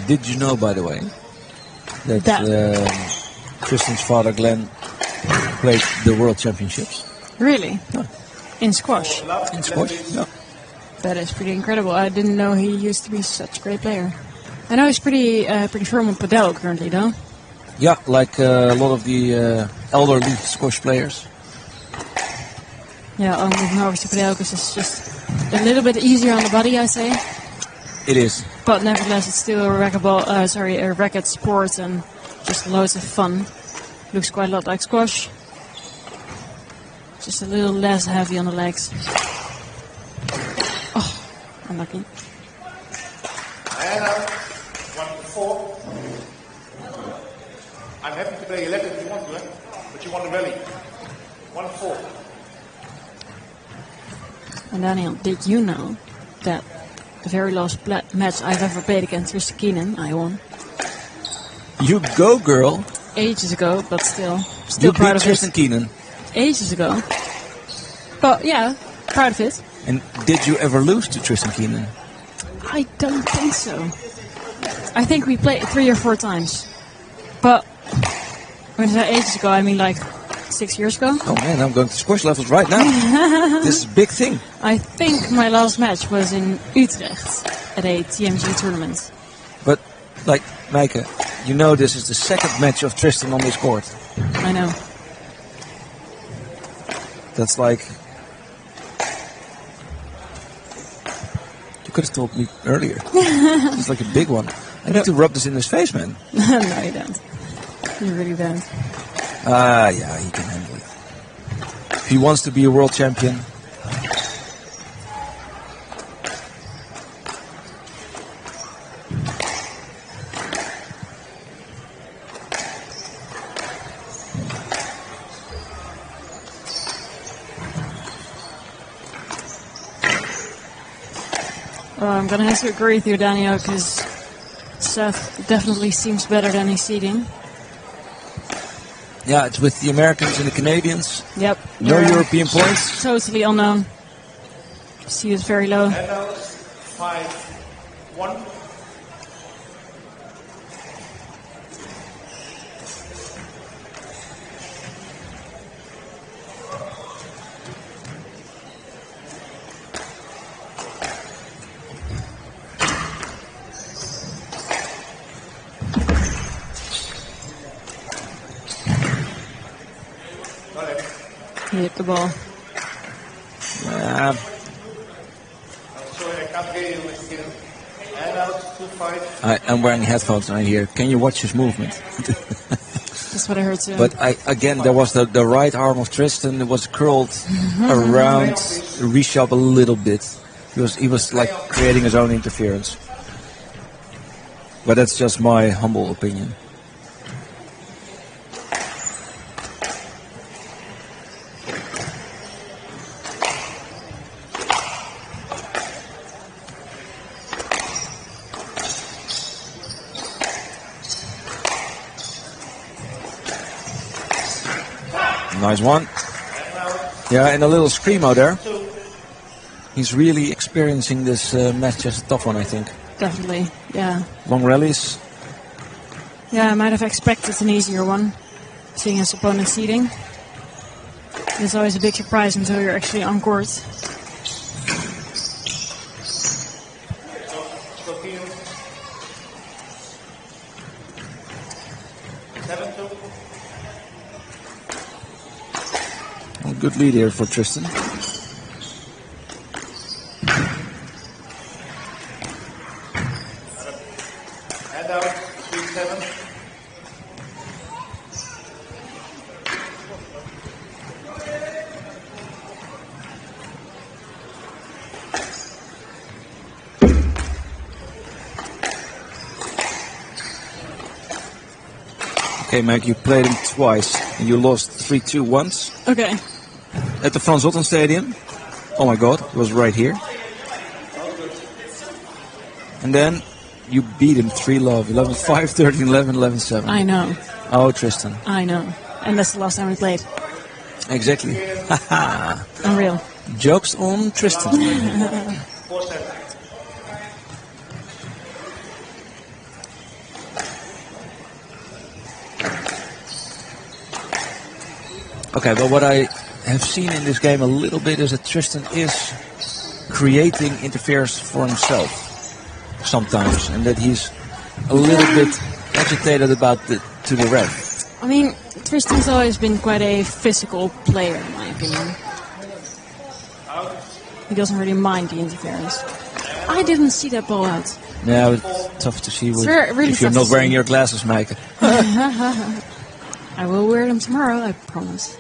Did you know, by the way, that Tristan's father, Glenn, played the World Championships? Really? Yeah. In squash? In squash, yeah. That is pretty incredible. I didn't know he used to be such a great player. I know he's pretty firm on padel currently, though. Yeah, like a lot of the elderly squash players. Yeah, I'm moving over to padel because it's just a little bit easier on the body, I say. It is. But nevertheless, it's still a racket sport and just loads of fun. Looks quite a lot like squash. Just a little less heavy on the legs. Oh, unlucky. And 1-4. I'm happy to play 11 if you want to, but you want to rally. 1-4. And Daniel, did you know that the very last match I've ever played against Tristan Keenan, I won? You go, girl. Ages ago, but still you proud beat of Tristan it. Keenan. Ages ago. But yeah, proud of it. And did you ever lose to Tristan Keenan? I don't think so. I think we played 3 or 4 times. But when I say ages ago, I mean like 6 years ago. Oh man, I'm going to squash levels right now. This is a big thing. I think my last match was in Utrecht at a TMG tournament. But, like, Meike, you know this is the second match of Tristan on this court. I know. That's like... You could have told me earlier. It's like a big one. I need to rub this in his face, man. No, you don't. You really don't. Yeah, he can handle it. If he wants to be a world champion. I'm going to have to agree with you, Daniel, because Seth definitely seems better than he's seeding. Yeah, it's with the Americans and the Canadians. Yep. No European points. Totally unknown. Seed is very low. 5-1. He hit the ball. Yeah. Sorry, I can't hear you, Mr. Keenan. And out, 2-5. I'm wearing headphones and I hear, can you watch his movement? That's what I heard too. But again, there was the right arm of Tristan that was curled around Rishop a little bit. He was like creating his own interference. But that's just my humble opinion. Nice one. Yeah, and a little screamo there. He's really experiencing this match as a tough one, I think. Definitely, yeah. Long rallies. Yeah, I might have expected an easier one, seeing his opponent seeding. It's always a big surprise until you're actually on court. Good lead here for Tristan. And out, 3-7. Okay, Mike, you played him twice and you lost 3-2 once. Okay. At the Frans Otten Stadion. Oh my god, it was right here. And then you beat him 3-love, 11-5, 13-11, 11-7. I know. Oh, Tristan. I know. And that's the last time we played. Exactly. Unreal. Jokes on Tristan. 4-7. Okay, but what I have seen in this game a little bit is that Tristan is creating interference for himself sometimes, and that he's a little bit agitated about to the ref. I mean, Tristan's always been quite a physical player, in my opinion. He doesn't really mind the interference. I didn't see that ball out. Yeah, it's tough to see really if you're not wearing your glasses, Mike. I will wear them tomorrow, I promise.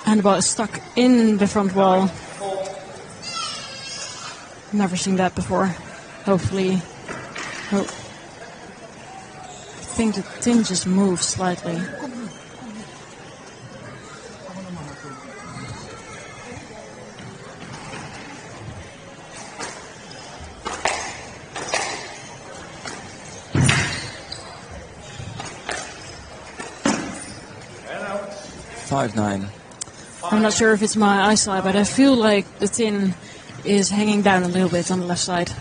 And the ball is stuck in the front wall. Never seen that before. Hopefully. I think the tin just moved slightly. $5-9. I'm not sure if it's my eyesight, but I feel like the tin is hanging down a little bit on the left side.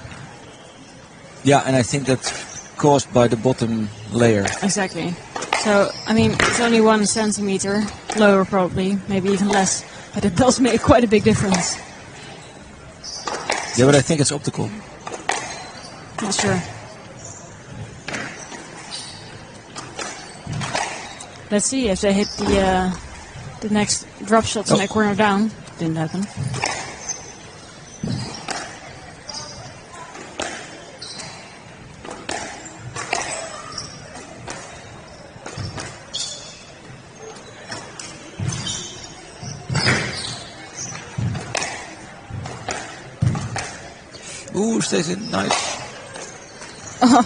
Yeah, and I think that's caused by the bottom layer. Exactly. So, I mean, it's only 1 centimeter lower probably, maybe even less, but it does make quite a big difference. Yeah, but I think it's optical. Not sure. Let's see if they hit the The next drop shot to make corner down. Didn't happen. Ooh, stays in. Nice. Oh,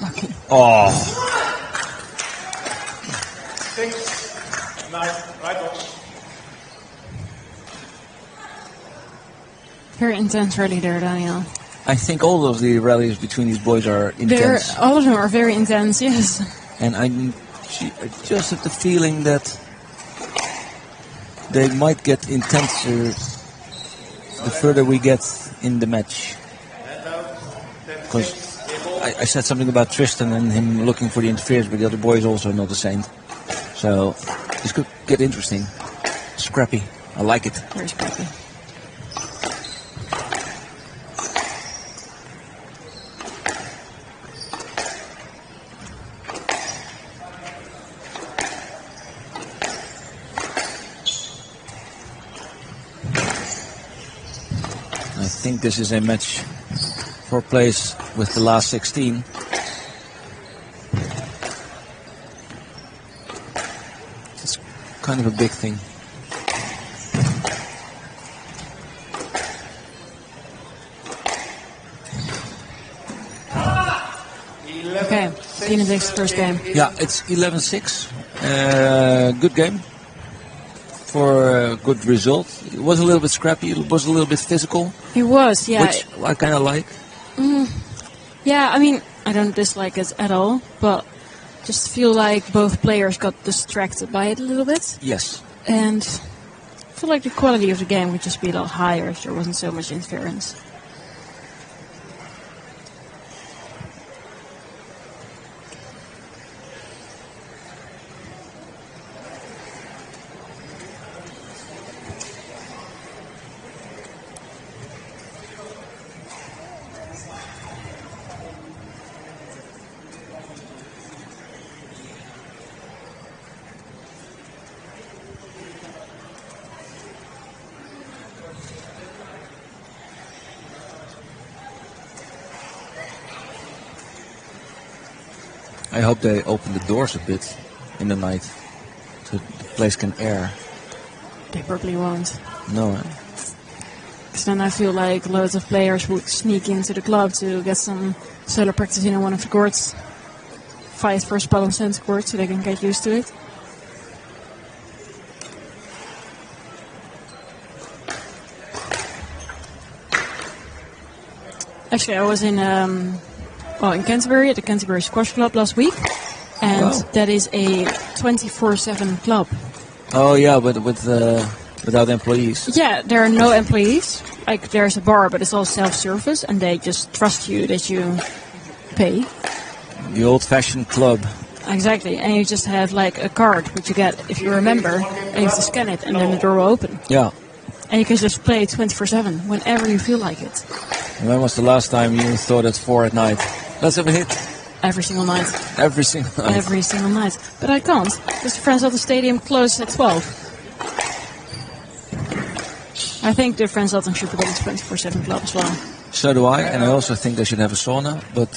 lucky. Oh. 6, 9, right off. Very intense rally there, Daniel. I think all of the rallies between these boys are intense. All of them are very intense, yes. And I just have the feeling that they might get intenser the further we get in the match. Because I said something about Tristan and him looking for the interference, but the other boy is also not the same. So this could get interesting. Scrappy. I like it. Very scrappy. I think this is a match for place with the last 16. It's kind of a big thing. Okay, Keenan takes the first game. Yeah, it's 11-6. Good game for a good result. It was a little bit scrappy. It was a little bit physical. He was, yeah. Which I kind of like. Yeah, I mean, I don't dislike it at all, but just feel like both players got distracted by it a little bit. Yes. And I feel like the quality of the game would just be a lot higher if there wasn't so much interference. I hope they open the doors a bit in the night so the place can air. They probably won't. No. Because then I feel like loads of players would sneak into the club to get some solo practice in one of the courts. Fight for a spot on center court so they can get used to it. Actually, I was in Canterbury at the Canterbury Squash Club last week, and that is a 24/7 club. Oh yeah, but without employees. Yeah, there are no employees. Like there's a bar, but it's all self-service, and they just trust you that you pay. The old-fashioned club. Exactly, and you just have like a card which you get if you remember, and you have to scan it, and then the door will open. Yeah. And you can just play 24/7 whenever you feel like it. When was the last time you thought at 4 at night? Let's have a hit. Every single night. Every single night. Every single night. But I can't, because the Frans Otten Stadium closes at 12. I think the Frans Otten should become a 24/7 club as well. So do I, and I also think they should have a sauna, but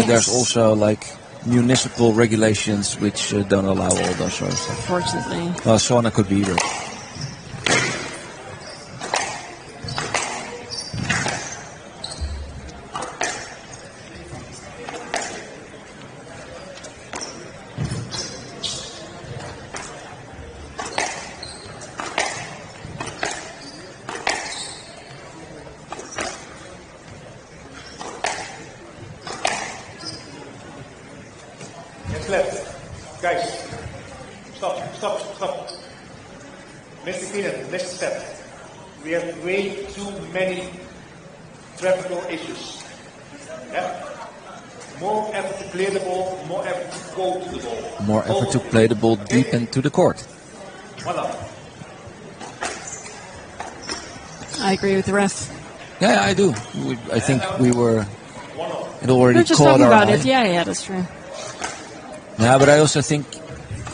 there's also like municipal regulations which don't allow all those sort of stuff. Unfortunately. Well, sauna could be, but... Guys, stop. Mr. Keenan, Mr. Seth, we have way too many traffical issues. Yeah? More effort to clear the ball, more effort to go to the ball. More effort to play the ball deep into the court. Voila. I agree with the ref. Yeah, I do. I think we were... It already We're just caught talking our about eye. it. Yeah, that's true. Yeah, but I also think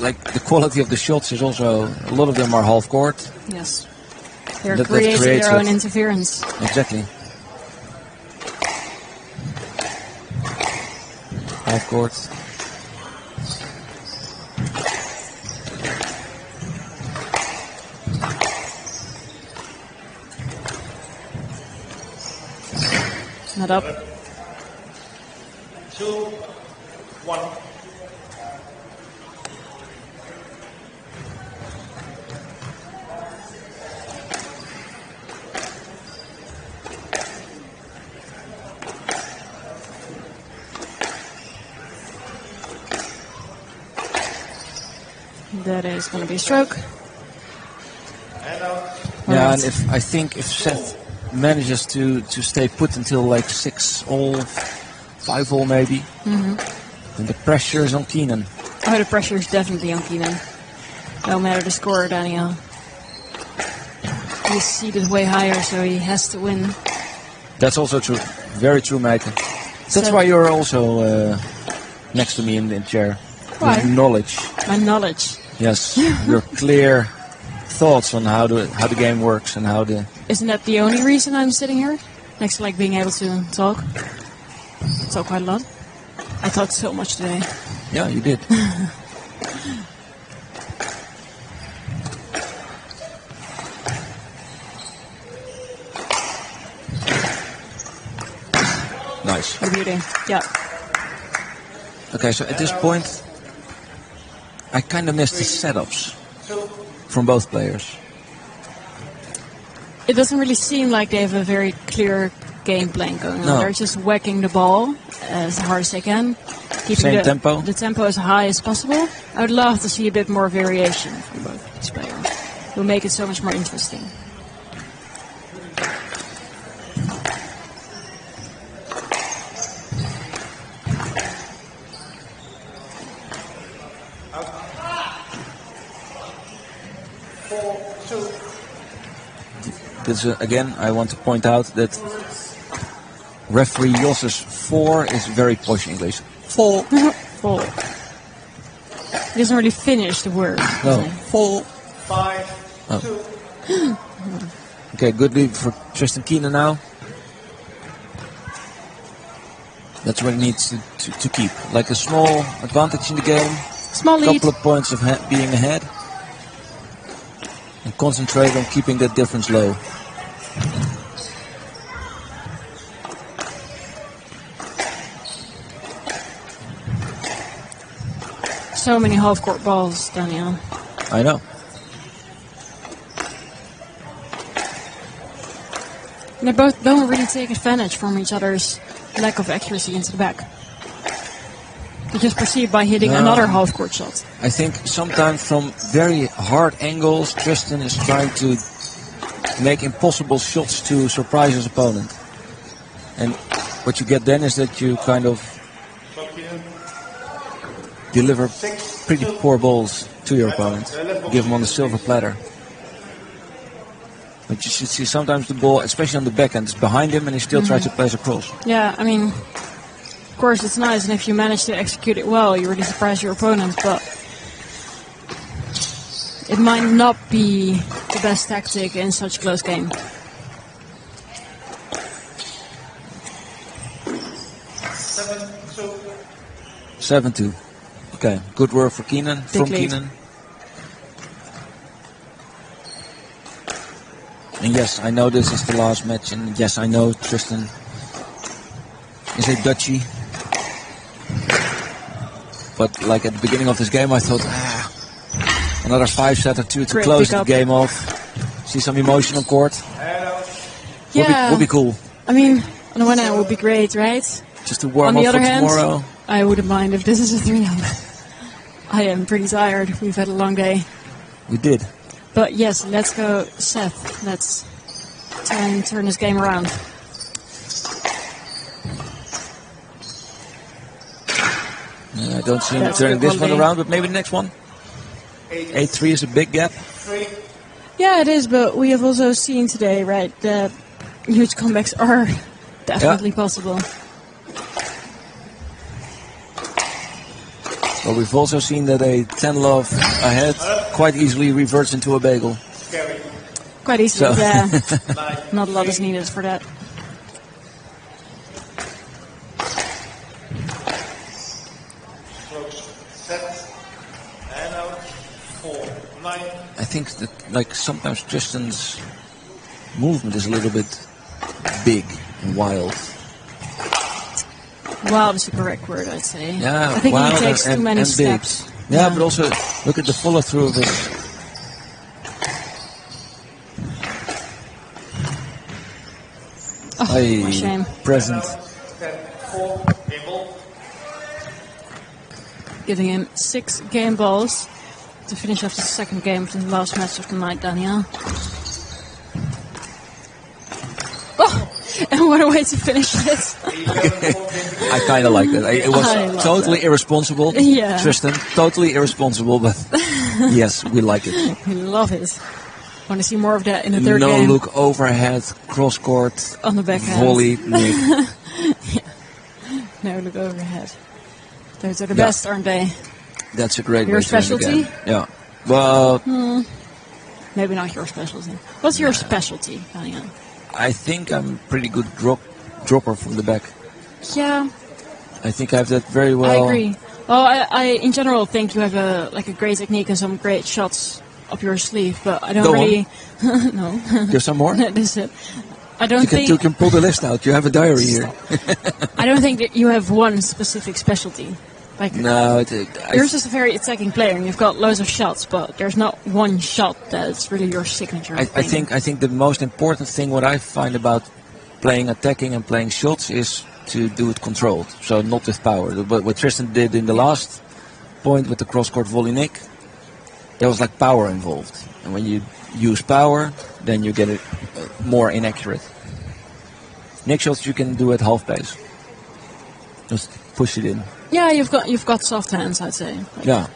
like the quality of the shots is also, a lot of them are half court. Yes. They're That creating creates their own it. interference. Exactly. Half court. Not up. 2-1. That is going to be a stroke. Yeah, and I think if Seth manages to stay put until like 6-all, 5-all maybe, then the pressure is on Keenan. Oh, the pressure is definitely on Keenan. No matter the score, Daniel. He's seated way higher, so he has to win. That's also true. Very true, mate. That's So- why you're also next to me in the chair. Why? With knowledge. My knowledge. Yes, your clear thoughts on how the game works and how the. Isn't that the only reason I'm sitting here? Next to like being able to talk. Talk quite a lot. I talked so much today. Yeah, you did. Nice. The beauty. Yeah. Okay, so at this point, I kind of missed the setups from both players. It doesn't really seem like they have a very clear game plan going on. No. They're just whacking the ball as hard as they can. Keeping Same tempo. The tempo as high as possible. I would love to see a bit more variation from both these players. It will make it so much more interesting. This, again, I want to point out that referee Jos's 4 is very posh English. 4. Full. He doesn't really finish the word. No. does he? 4. 5-2. Okay, good lead for Tristan Keenan now. That's what he needs to keep. Like a small advantage in the game. Small lead. Couple of points of being ahead. And concentrate on keeping that difference low. So many half-court balls, Daniel. I know. And they both don't really take advantage from each other's lack of accuracy into the back. They just proceed by hitting No. another half-court shot. I think sometimes from very hard angles, Tristan is trying to make impossible shots to surprise his opponent. And what you get then is that you kind of deliver pretty poor balls to your opponent. Give him on the silver platter. But you should see sometimes the ball, especially on the backhand, is behind him and he still tries to place across. Yeah, I mean, of course it's nice, and if you manage to execute it well, you really surprise your opponent, but it might not be the best tactic in such a close game. Seven, 7-2. Okay, good work for Keenan, from lead. Keenan. And yes, I know this is the last match, and yes, I know Tristan is a Dutchie. But like at the beginning of this game, I thought, another 5 set or 2 to Great close the pickup. game off. See some emotion on court. Yeah, Would be cool. I mean, on the one hand it would be great, right? Just to warm On up the for other hand, tomorrow. I wouldn't mind if this is a 3-0. I am pretty tired. We've had a long day. We did. But yes, let's go, Seth. Let's try and turn this game around. I don't see him That's turning good this one quality. around, but maybe the next one. 8-3 is a big gap. Yeah, it is, but we have also seen today, right, that huge comebacks are definitely possible. But we've also seen that a 10-love ahead quite easily reverts into a bagel. Quite easily, yeah. Not a lot is needed for that. I think that like sometimes Tristan's movement is a little bit big and wild. Wild is the correct word, I'd say. Yeah, I think wild he takes too many steps. Yeah, but also look at the follow through of his. Oh, what a shame. Present. Giving him 6 game balls to finish off the second game of the last match of the night, Daniel. Oh, and what a way to finish this. I kind of like that. It was totally irresponsible, Tristan. Totally irresponsible, but yes, we like it. We love it. Want to see more of that in the third game. No look overhead, cross court, on the backhand. Volley. Yeah. No look overhead. Those are the best, aren't they? That's a great your way specialty? To end the game. Yeah. Well, maybe not your specialty. What's your specialty, Keenan? I think I'm a pretty good dropper from the back. Yeah. I think I have that very well. I agree. Well, I in general think you have a great technique and some great shots up your sleeve, but I don't really. No. There's some more. That's it. I don't think you can pull the list out. You have a diary here. I don't think that you have one specific specialty. Like no, you're just a very attacking player, and you've got loads of shots, but there's not one shot that's really your signature. I think the most important thing what I find about playing attacking and playing shots is to do it controlled, so not with power. But what Tristan did in the last point with the cross-court volley nick, there was like power involved, and when you use power, then you get it more inaccurate. Nick shots you can do at half pace. Just push it in. Yeah, you've got soft hands, I'd say. Like yeah.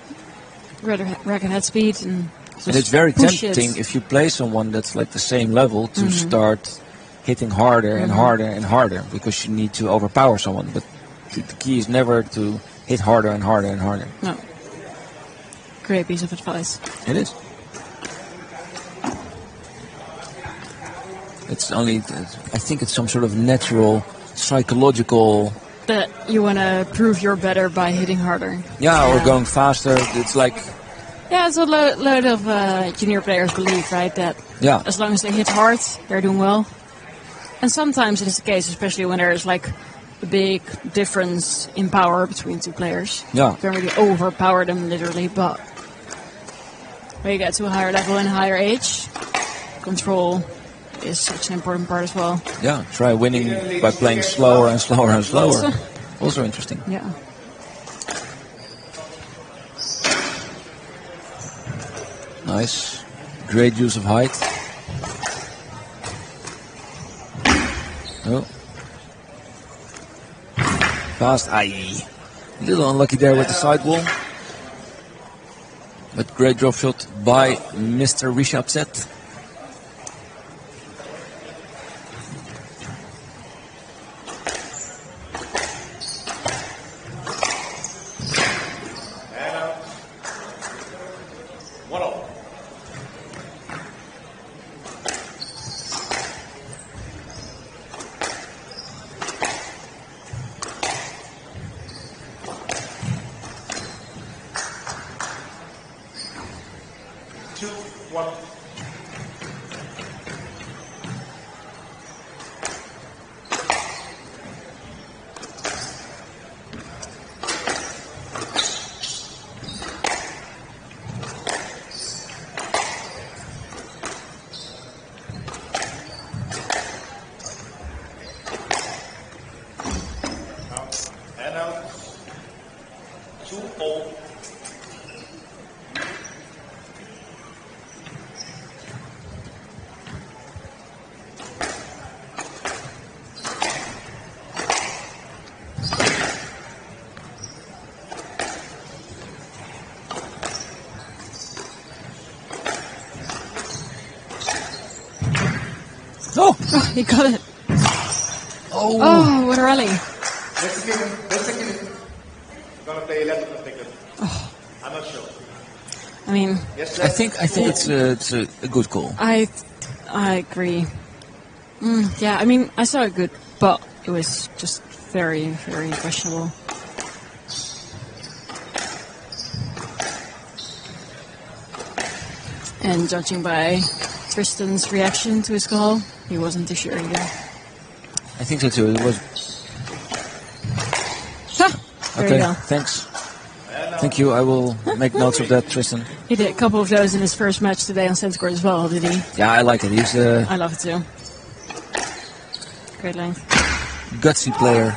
Racket head speed and it's very tempting if you play someone that's like the same level to start hitting harder and harder and harder because you need to overpower someone. But the key is never to hit harder and harder and harder. No. Great piece of advice. It is. It's only, I think it's some sort of natural psychological. That you want to prove you're better by hitting harder. Yeah, or going faster. It's like. Yeah, it's a load of junior players believe, right? That as long as they hit hard, they're doing well. And sometimes it is the case, especially when there's like a big difference in power between two players. Yeah. You don't really overpower them literally, but when you get to a higher level and a higher age, control is such an important part as well. Yeah, try winning by playing slower and slower and slower. Also interesting. Yeah. Nice. Great use of height. Oh. Fast. Aye. A little unlucky there with the sidewall. But great drop shot by Mr. Rishop Seth. Oh, he got it. Oh, what a rally. Gonna play 11 of Oh. I'm not sure. I mean, Yes, I think it's a good call. I agree. Yeah, I mean, I saw it good, but it was just very, very questionable. And judging by Tristan's reaction to his call, he wasn't too sure either. I think so too. It was. There you go. Thanks. Thank you. I will make notes of that, Tristan. He did a couple of those in his first match today on center court as well, did he? Yeah, I like it. He's I love it too. Great length. Gutsy player.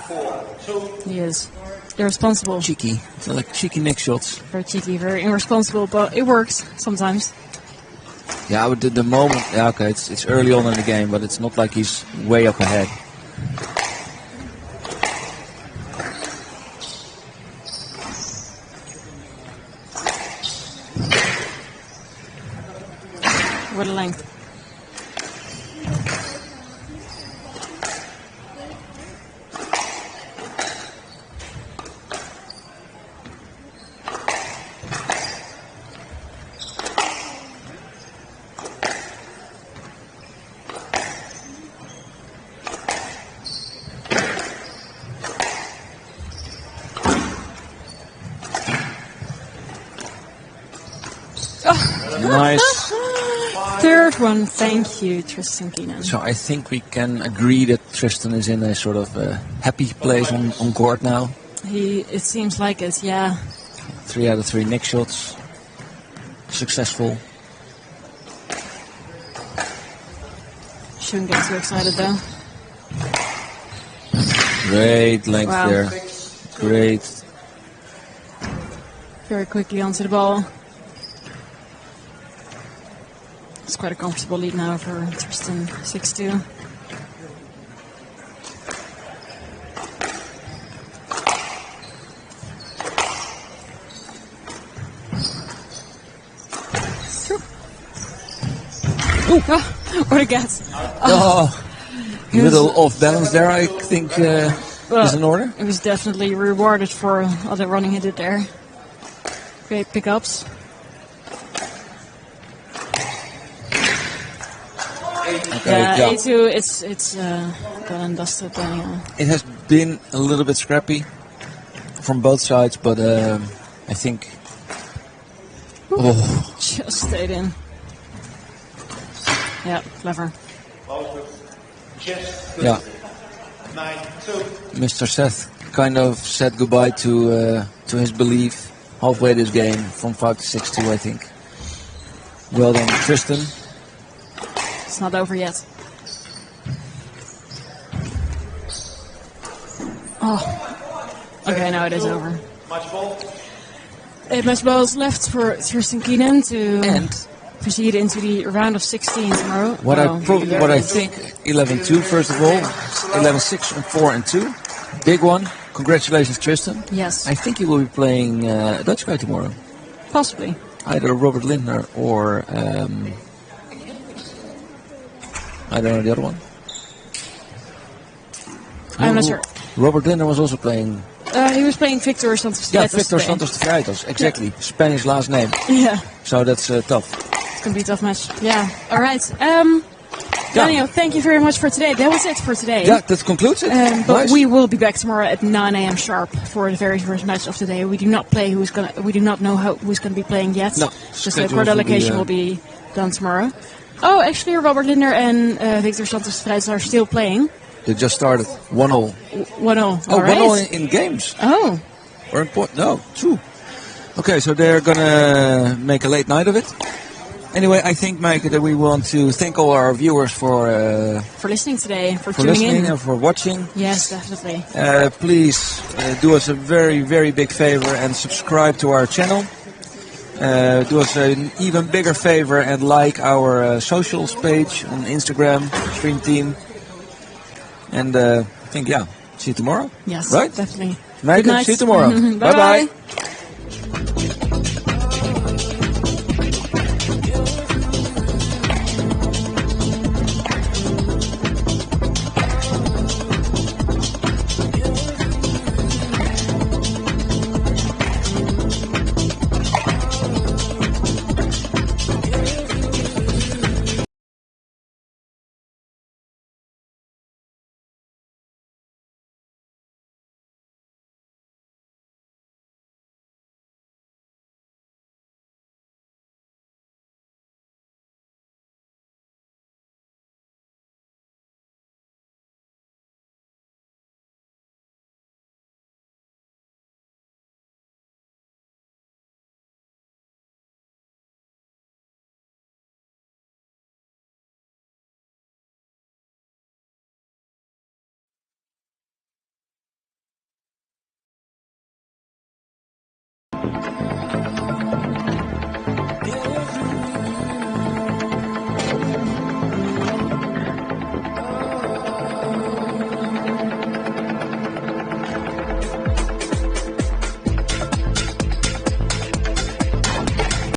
He is. Irresponsible. Cheeky. So like cheeky nick shots. Very cheeky, very irresponsible, but it works sometimes. Yeah, but the moment. Yeah, okay, it's early on in the game, but it's not like he's way up ahead. What a length. Nice. Third one, thank you, Tristan Keenan. So I think we can agree that Tristan is in a sort of happy place on court now. It seems like it, yeah. 3 out of 3 nick shots. Successful. Shouldn't get too excited though. Great length there. Great. Very quickly onto the ball. It's quite a comfortable lead now for Tristan, 6-2. What a guess. A little off balance there, I think, is in order. It was definitely rewarded for all the running he did there. Great pickups. Okay, yeah, yeah. A2, it's done and dusted anyhow. It has been a little bit scrappy from both sides, but I think... Oh. Just stayed in. Yeah, clever. Yeah. Mr. Seth kind of said goodbye to his belief halfway this game from 5 to 6-2, I think. Well done, Tristan. It's not over yet. Oh. Okay, now it is over. Much ball. 8 match balls left for Tristan Keenan to proceed into the round of 16 tomorrow. What I think, 11-2 first of all, 11-6 and 4 and 2. Big one. Congratulations, Tristan. Yes. I think he will be playing a Dutch guy tomorrow. Possibly. Either Robert Lindner or I don't know the other one. I'm not sure. Robert Lindner was also playing. He was playing Victor Santos. Yeah, Victor Santos de Freitas, exactly. Yeah. Spanish last name. Yeah. So that's tough. It's going to be a tough match. Yeah. All right. Daniel, thank you very much for today. That was it for today. Yeah, that concludes it. But nice. we will be back tomorrow at 9 a.m. sharp for the very first match of the day. We do not know who's going to be playing yet. No. Just the court allocation will be done tomorrow. Oh, actually, Robert Lindner and Victor Santos de Freitas are still playing. They just started 1-0. 1-0. Oh, right. 1-0 in games. Oh. Or important? No, 2. Okay, so they're gonna make a late night of it. Anyway, I think, Mike, that we want to thank all our viewers for listening today, for tuning listening in, and for watching. Yes, definitely. Please do us a very, very big favor and subscribe to our channel. Do us an even bigger favor and like our socials page on Instagram, Stream Team. And I think, see you tomorrow. Yes, right? Definitely. Good night. See you tomorrow. Bye-bye.